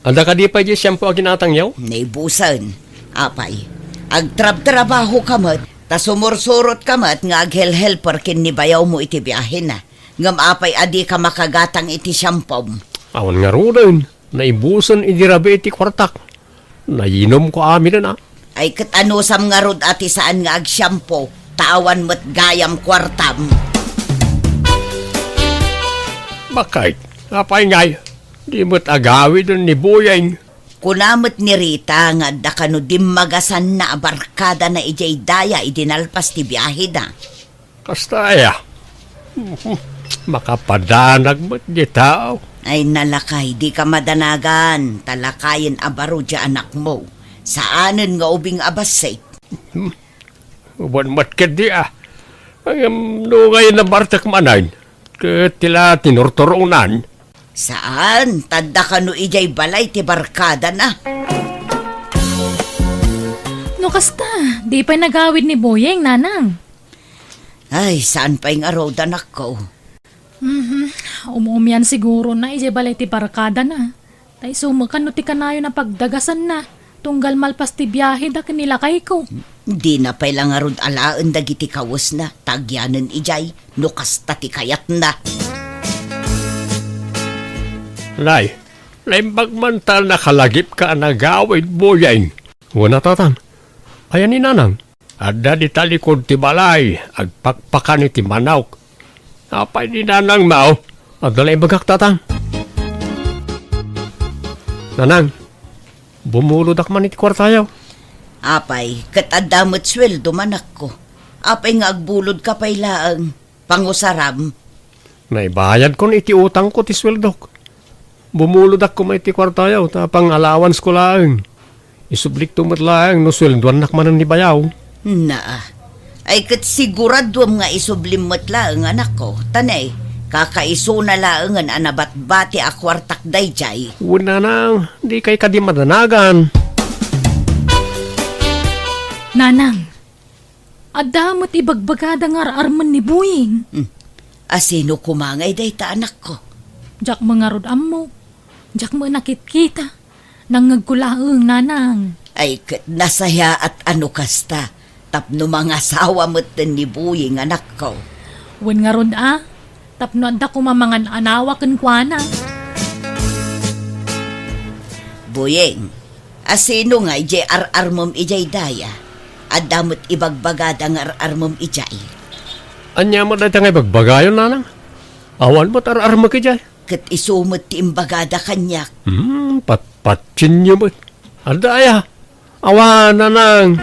anda ka di pa di siyempo aginatang yaw? Naibusan, apay. Agtrab-trabaho kamat, ta sumursurot kamat nga aghel-helper kin ni bayaw mo iti biyahe na. Ngam apay adi ka makagatang iti syampom. Awan nga rin, naibusan idirabe iti kwartak. Nainom ko amin na. Ay katanusam nga rod ati saan nga agsyampo, tawan mo't gayam kwartam. Bakit? Apay ngay, di mo't agawi dun ni Buying. Kunamot ni Rita nga da kano dimagasan na abarkada na ijay daya idinalpas ti biyahe na. Kastaya. Makapadanag mo't di tao. Ay nalakay, di ka madanagan, talakayin abaro di anak mo. Saanen nga ubing abasay. Uban mo't kadi no ngayon na bartak manay. Tila tinurturunan. Saan? Tadda ka no ijay balay ti barkada na. No kasta, di pa nagawid ni Buying, nanang. Ay, saan pa yung araw danak ko? Umumyan siguro na ije balay ti barkada na. Tay sumakan no ti kanayo na pagdagasan na. Tunggal malpas ti biyahe da kanilakay ko. Di na pa'y lang arod alaan dagiti kawas na. Tagyanan ijay, no kasta ti kayat na. Lay, magmantal na kalagip ka nagawid Buying. Wala tatan. Ayan ni nanang. Adda di talikod ti balay. Agpakpakan iti manawk. Apay ni nanang mao. Adalay bagak tatang. Nanang, bumulod ak man iti kwartayaw. Apay, katadamot sweldo manak ko. Apay nga agbulod ka pa'y laang. Pangusaram. Naibayad ko iti utang ko ti sweldok. Bumulod ak ko may iti kwartayaw. Tapang allowance ko laang. Isublik tumot laang no sweldoan nak man ni bayaw. Na, ay kat siguradom nga isublimot laang anak ko. Tanay, kakaiso na laangan anabat-bati akwartak dayjay. Wala na, di kay kadi madanagan. Nanang, adamot ibagbagada nga arman ni Buying. Asino kumangay day ta anak ko? Jak mga rodam mo. Jak mo nakit-kita. Nangagkulaang nanang. Ay kat nasaya at ano kasta. Tapno mga asawa mo't ni Buying anak ko. Wen nga rod tapno adda ko mamangan anawa ken kuana. Buying, asino nga ijay ar-armom ijay daya. Adamot ibagbagada nga ar-armom ijay. Anya mo dahil nga bagbagayon nanang. Awan mo tar-arma ka dyan. Kat isumot ti imbagada kanyak. Patpatsin niyo mo. Adaya, awan nanang.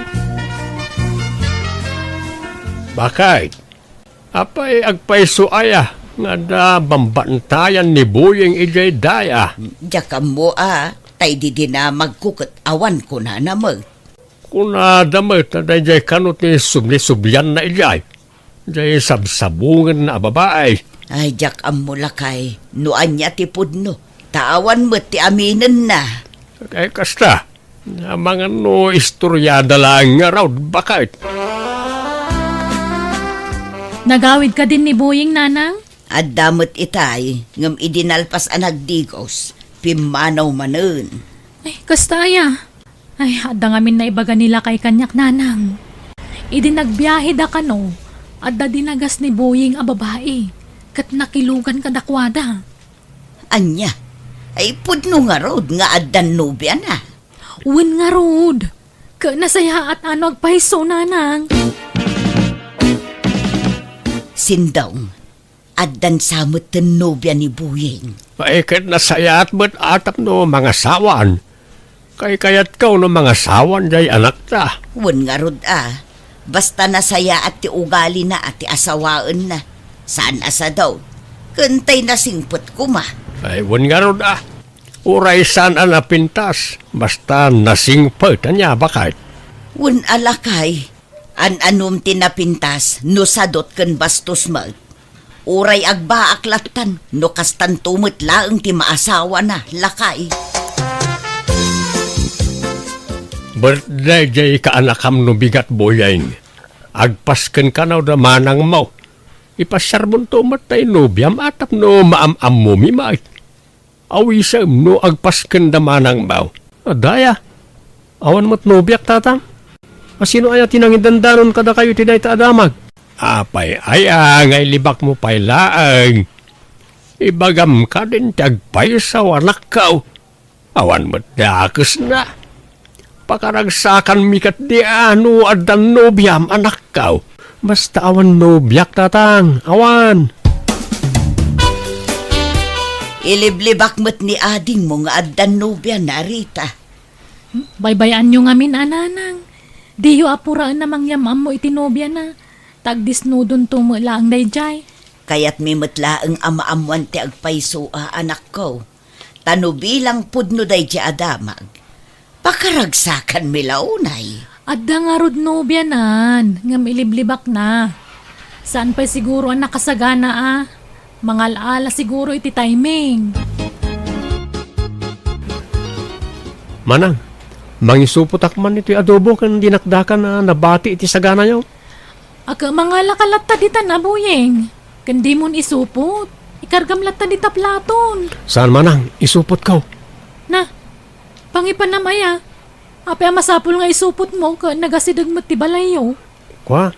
Bakit? Apay agpaiso aya nga da bambantayan ni Buying ijay daya. Jakam mo tay di na magkukot awan ko na namag. Kuna damit na dayjay kanot ni subli-subyan na ijay. Jay sabsabungan na babae. Ay jakam mo lakay, nuan niya ti pudno. Taawan mo ti aminin na. Kaya kasta, na mga no istoryada lang nga raw, bakit? Nagawid ka din ni Buying, nanang? At damot itay, ngam idinalpas anagdigos, pimanaw manen. Ay, kastaya. Ay, adda ngamin na ibaga nila kay kanyak, nanang. Idinagbiyahe da kano, adda dinagas ni Buying a babae. Kat nakilugan ka dakwada. Anya, ay pudno nga rod nga addan nubya na. Uwin nga rod. Ka nasaya at ano agpahiso, nanang. Sindong, addan samot ten nobya ni Buying. Paikit na sayat ba't atap no mga sawan. Kay kayat kaw no mga sawan jay anak ta. Wen nga rod basta nasaya at ti ugali na at ti asawaan na. Saan asa daw? Kantay na singpot ko ma. Ay, wan nga ron Uray saan ang napintas. Basta nasingpot. Anya bakit? Wen alakay, an-anum tinapintas no sadot ken bastos mag. Uray agba aklatan no kastan tumot laeng ti maasawa na lakay. Birthday jay kaanakam no bigat boyeng. Agpasken ka na da manang mo. Ipasyarbon to matay no biyam atap no maam-am mo mimait. Awisam no agpasken da manang mo. Adaya. Awan mo't no biyak tatang. Asino aya tinangin dandanon kada kayo tinay ta adamag. Apay ngay libak mo pay laang. Ibagam ka din tagpay sa wanak kao. Awan mo't dakes na. Pakaragsakan mikat di ano adan nobyam anak kao. Basta awan nobyak tatang. Awan. Iliblibak mo't ni ading mo nga addan nobya na Rita. Baybayan nyo nga min, ananang. Di yo apuraan namang yamam mo itinobya na. Tagdisnudon tumo lang dayjay. Kaya't mimatla ang ama-amuan ti agpayso anak ko. Tano bilang pudno day di adamag. Pakaragsakan milaunay. Adda nga rod nobya nan, nga miliblibak na. Saan pa siguro ang nakasagana Mangal-ala siguro iti timing. Manang, mangisuputak man iti adobo kan dinakdakan na nabati iti sagana nyo. Aga mangala kalatta dita na buyeng. Kandi mon isupot. Ikargam latta dita platon. Saan manang, isupot ko. Na, pangipanamaya. Ape masapul nga isupot mo ka nagasidag mo ti balayo. Kwa,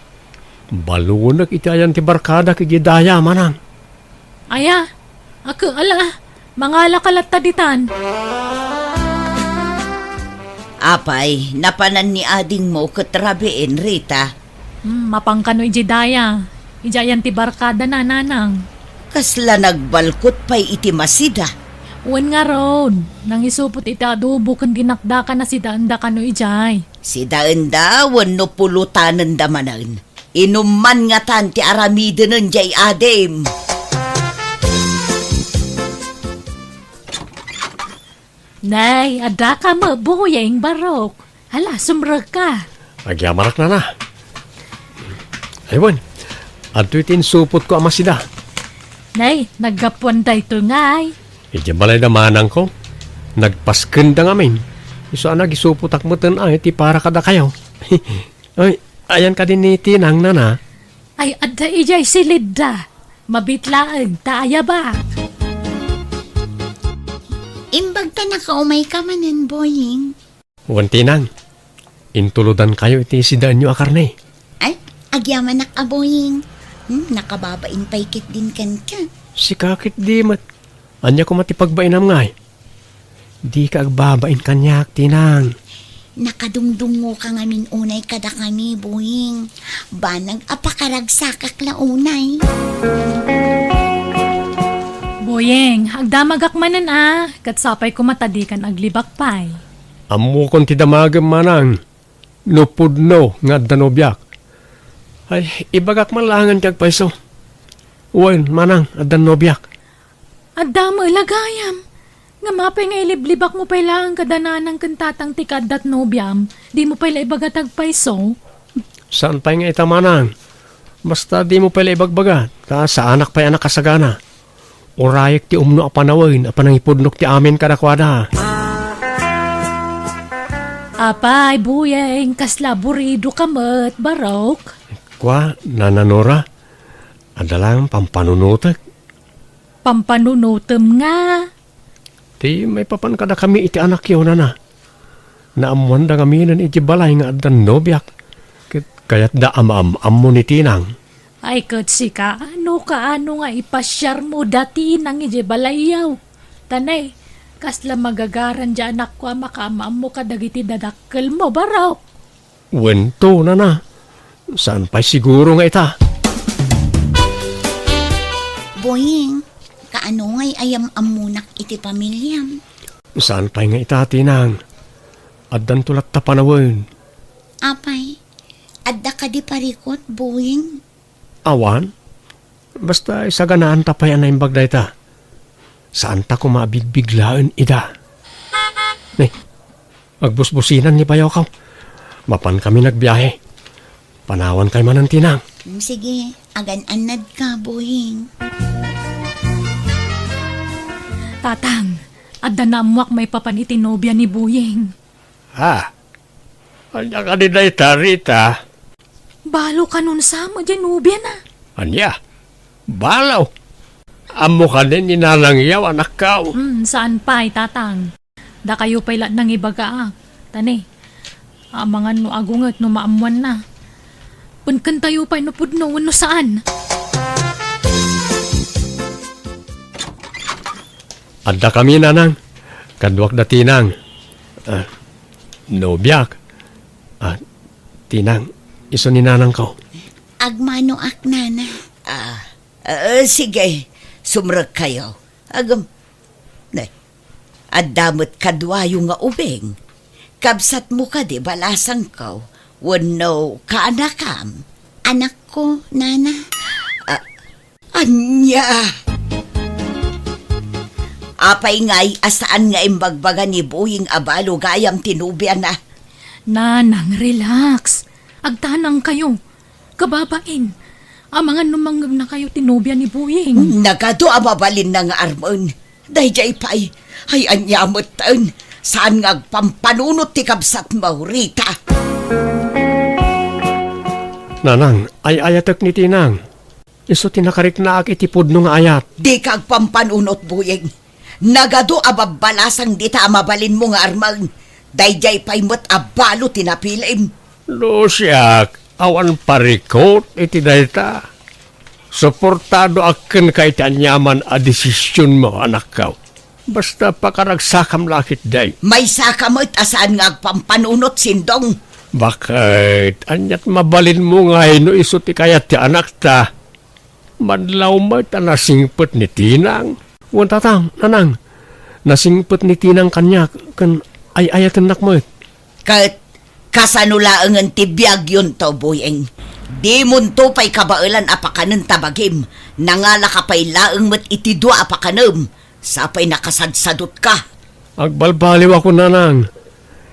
balunag iti ayan ti barkada kigidaya manang. Aya, ako ala, mangala kalatta ditan. Apay, napanan ni ading mo katrabiin, Rita. Mapangkano ijidaya. Ijayan ti barkada na nanang. Kasla nagbalkot pa'y iti masida. Uwan nga road. Nang isupot iti adobo kan dinakdaka na si daanda kano ijay. Si daanda, wano pulutanan damanan. Inuman nga tan ti aramiden ng jay adem. Nay, ada ka mo buyeng barok. Hala, sumrag ka. Agyamarak na. Aywan, adto itin supot ko amasida. Nay, naggapuan day to ngay. Iti balay na manang ko. Nagpaskenda ngamin. Iso anag isuputak mo tan ay ti para kada kayo. Ay, ayan ka din ni tinang nana. Ay, ada ijay silid da. Mabitlaan, taaya ba? Imbag ta nakaumay ka manan, boying. Wan tinang, intuludan kayo iti sidaan nyo akarne. Ay, agyaman nakaboying. Nakababain paikit din kan ka. Si kakit di mat. Anya ko matipagbainam ngay. Di ka agbabain kanyak, tinang. Nakadungdungo ka ngamin unay kada kami, boying. Banag apakaragsakak la unay. Boyeng, agdamagak manan katsapay ko matadikan aglibak pay. Amo kon ti damagam manang. Nupudno nga danobyak. Ay, ibagak malangan kag paiso. Uwan, manang, adan nobyak. Adamo ilagayam. Nga mapay nga iliblibak mo pay lang kadananang kantatang tikadat nobyam. Di mo pala ibagatag paiso. Saan pa nga ita manang? Basta di mo pala ibagbaga. Ta sa anak pa'y anak kasagana. Orayek ti umno apanawin, apanangipudnok ti amin kadakwada. Apay, buyeng, kasla burido kamat, barok. Kwa, nananora, adalang pampanunutek. Pampanunutem nga. Ti may papan kada kami iti anak yun na. Naamuan da kami nan iti balay nga adan nobyak. Kaya't da am mo ni tinang. Ay, katsi ka, ano nga ipasyar mo dati nang ijibalayaw. Tanay, kasla magagaran dyan anak ko makamaam mo kadagiti dadakkel mo, baraw. Wento na. Saan pa'y siguro nga ita? Boying, kaano ngay ayam amunak iti pamilyam? Saan pa'y nga itati nang? Addan tulat ta panawin. Apay, adda ka di parikot, Boying. Awan? Basta isaganaan ta pa yan na imbag da ita. Saan ta kumabigbiglaan ida? Ne, magbusbusinan ni bayaw ka. Mapan kami nagbiyahe. Panawan kay manantinang. Sige, agan-anad ka, Boying. Tatang, adda na amuak may papanitinobya ni Buying. Ha? Anya ka di da ita, Rita? Balo ka nun sa mo, nobya na. Anya? Balaw. Amo ka din inanangyaw, anak ka. Saan pa, tatang? Da kayo pala nang ibaga. Tani, amangan no agungat no maamuan na. Punkan tayo pa'y napudno, no saan? Adda kami nanang. Kadwak da tinang. Nobyak. Tinang, iso ni nanang ko. Agmano ak nana. Sige, sumrag kayo. Agam, ne, adamot kadwayo nga ubeng. Kabsat mo ka di balasang ko. Wano kaanakam. Anak ko, nana. Anya. Apay nga'y asaan nga imbagbaga ni Buying abalo gayam tinubya na. Nanang, relax. Agtanang kayo. Kababain. Amangan numanggag na kayo tinobya ni Buying. Nagado amabalin na nga armon. Dayjay pa'y, ay anyamot taon. Saan nga pampanunot ti kabsat mo, Rita? Nanang, ay ayatek ni tinang. Iso tinakarik na ak itipod nung ayat. Di kag pampanunot, Buying. Nagado ababalasang di ta amabalin mo nga armon. Dayjay pa'y mo't abalo tinapilim. Lusyak, awan parikot iti dayta. Suportado akin kay tanyaman a desisyon mo, anak ka. Basta pakaragsakam lakit day. May sakamot asaan nga pampanunot sindong. Bakit? Anyat mabalin mo nga no iso ti kayat ti anak ta. Madlaw mo ta nasingpet ni tinang. Wan tatang, nanang. Nasingpet ni tinang kanya kan ay ayatan nak mo. Kat kasanulaangan ti biyag yun to, Buying. Di munto pa'y kabailan apakanan tabagim. Nangala ka pa'y laang mat itidwa apakanam. Sapay nakasadsadot ka. Agbalbaliw ako, nanang.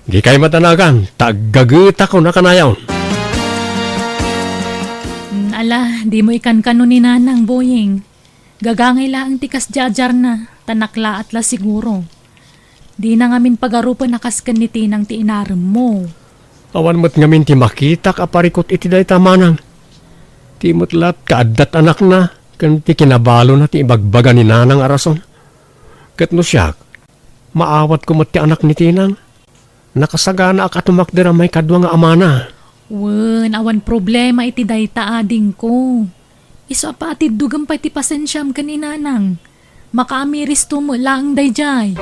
Di kay matanagan, taggagita ko na kanayaw. Ala, di mo ikan kano ni Nanang, Buying. Gagangay lang tikas jajar na, tanakla at la siguro. Di na ngamin pagarupan nakaskan ni Tinang ti inaram mo. Awan mo't ngamin ti makita kaparikot iti day tamanang. Ti mutlat kaadat anak na, kan ti kinabalo na ti ibagbaga ni nanang arason. Kat no siyak, maawat ko mo't ti anak ni tinang. Nakasagana ak atumakdera may kadwa nga amana. Wen, awan problema iti dayta ading ko. Iso pa ati dugam pa iti pasensyam ka ni Nanang. Makaamiris to mo lang dayjay.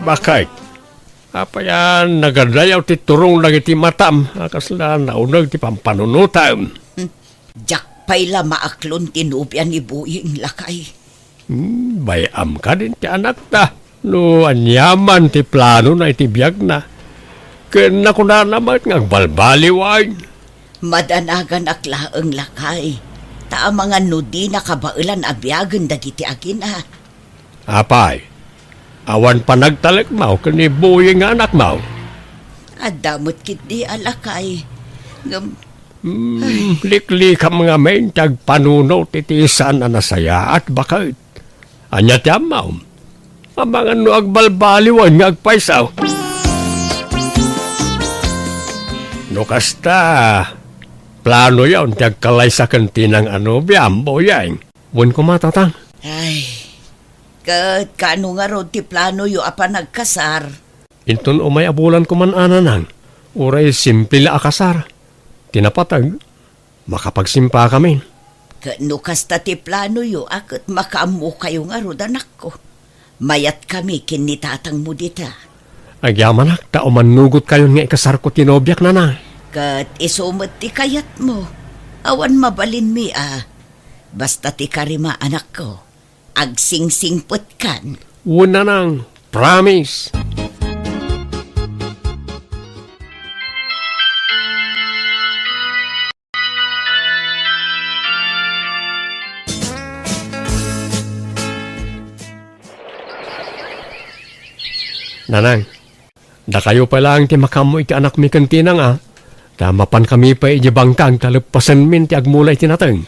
Bakit? Apa yan, nagadayaw ti turong lang iti matam. Akasla naunag ti pampanunutam. Jak pa'y la maaklon tinubyan ni Buying lakay. Bayam ka din ti anak ta. No, anyaman ti plano na iti biyag na. Kena ko na naman ng balbaliwag. Madanagan aklaang lakay. Ta mga nudi na kabailan abyagan dagiti agin Apay, awan pa nagtalek mo kani Buying nga anak mo. Adamot kit di alakay. Likli ka mga men tag panuno titisan na nasaya at bakit. Anya tiyam mo. Ang mga no agbalbaliwan nga agpaisaw. No kasta, plano yaw tiyag kalay sa kantinang biyam, Buying. Wan ko matatang. Ay, kat kano nga ro ti plano yu apa nagkasar. Inton umay abulan ko man ananang. Uray simple la akasar. Tinapatag, makapagsimpa kami. Kano kasta ti plano yu akot makaamu kayo nga ro danak ko. Mayat kami kinitatang mo dita. Agyamanak, tao manugot kayo nga ikasar ko tinobyak na. Kat isumot ti kayat mo. Awan mabalin mi Basta ti karima anak ko, agsingsingput kan. Una nang, promise. Nanang, da kayo pa lang ti makamoy ti anak mi kantinang Tamapan kami pa ijibangkang talapasan min ti agmulay ti nateng.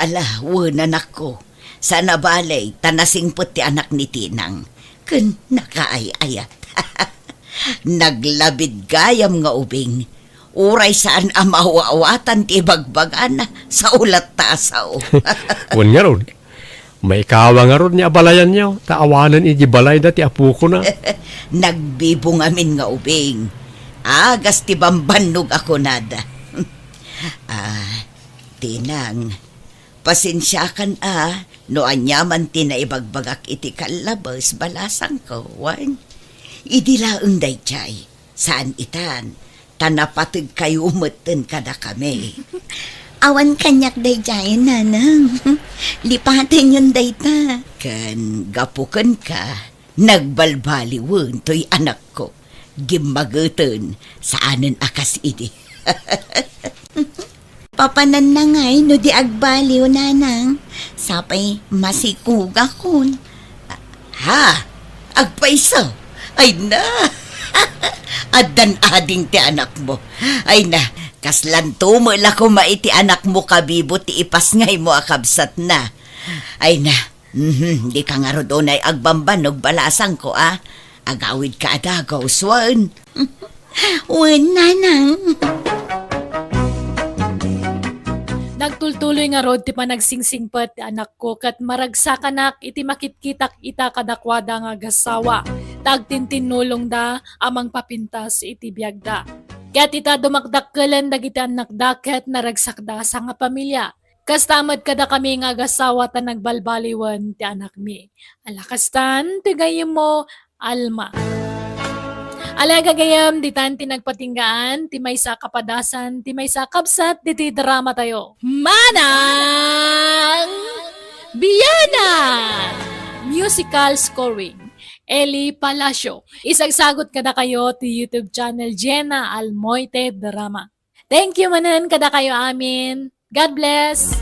Ala, anak ko. Sana balay, tanasingput ti anak ni Tinang. Kun nakaayayat. Naglabid gayam nga ubing. Uray saan amawawatan ti bagbagana sa ulat tasaw. Wan nga ron. May kawa nga ron niya balayan niyo. Taawanan ijibalay da ti apu ko na. Nagbibong amin nga ubing. Agas ti bambanog ako nada. Tinang, pasensyakan no anyaman ti naibagbagak iti kalabas balasang ko, wan. Idilaeng day chay, saan itan, tanapatid kayo umeten kada kami. Awan kanyak day jayan, nanang. Lipatin yun day ta. Kan gapukan ka, nagbalbaliwen to'y anak ko. Gimagutan saanan akas idi. Papanan na ngay, no di agbaliw, nanang. Sapay masikuga kun. Ha? Agpaiso? Ay na! Adan ading ti anak mo. Ay na, kaslan tumula ko maiti anak mo kabibo ti ipas ngay mo akabsat na. Ay na, di ka nga rodon ay agbambanog balasang ko Agawid ka adagaw, swan. Wen, nanang. Nagtultuloy nga rod ti panagsingsingpet ti anak ko kat maragsakanak iti makitkitak ita kadakwada nga gasawa. Tagtintinulong da amang papintas iti biyagda. Kat ita dumakdakkelan dagiti anak da ket naragsakda sa nga pamilya. Kastamad kada kami nga gasawa ta nagbalbaliwan ti anak mi. Alakastan ti gayem mo Alma. Alaga gayam, di tan tinagpatinggaan, ti may sa kapadasan, ti may sa kapsat, di ti drama tayo. Manang Biyana! Musical scoring. Eli Palacio. Isagsagot kada kayo ti YouTube channel Jenna Almoite Drama. Thank you manan kada kayo amin. God bless!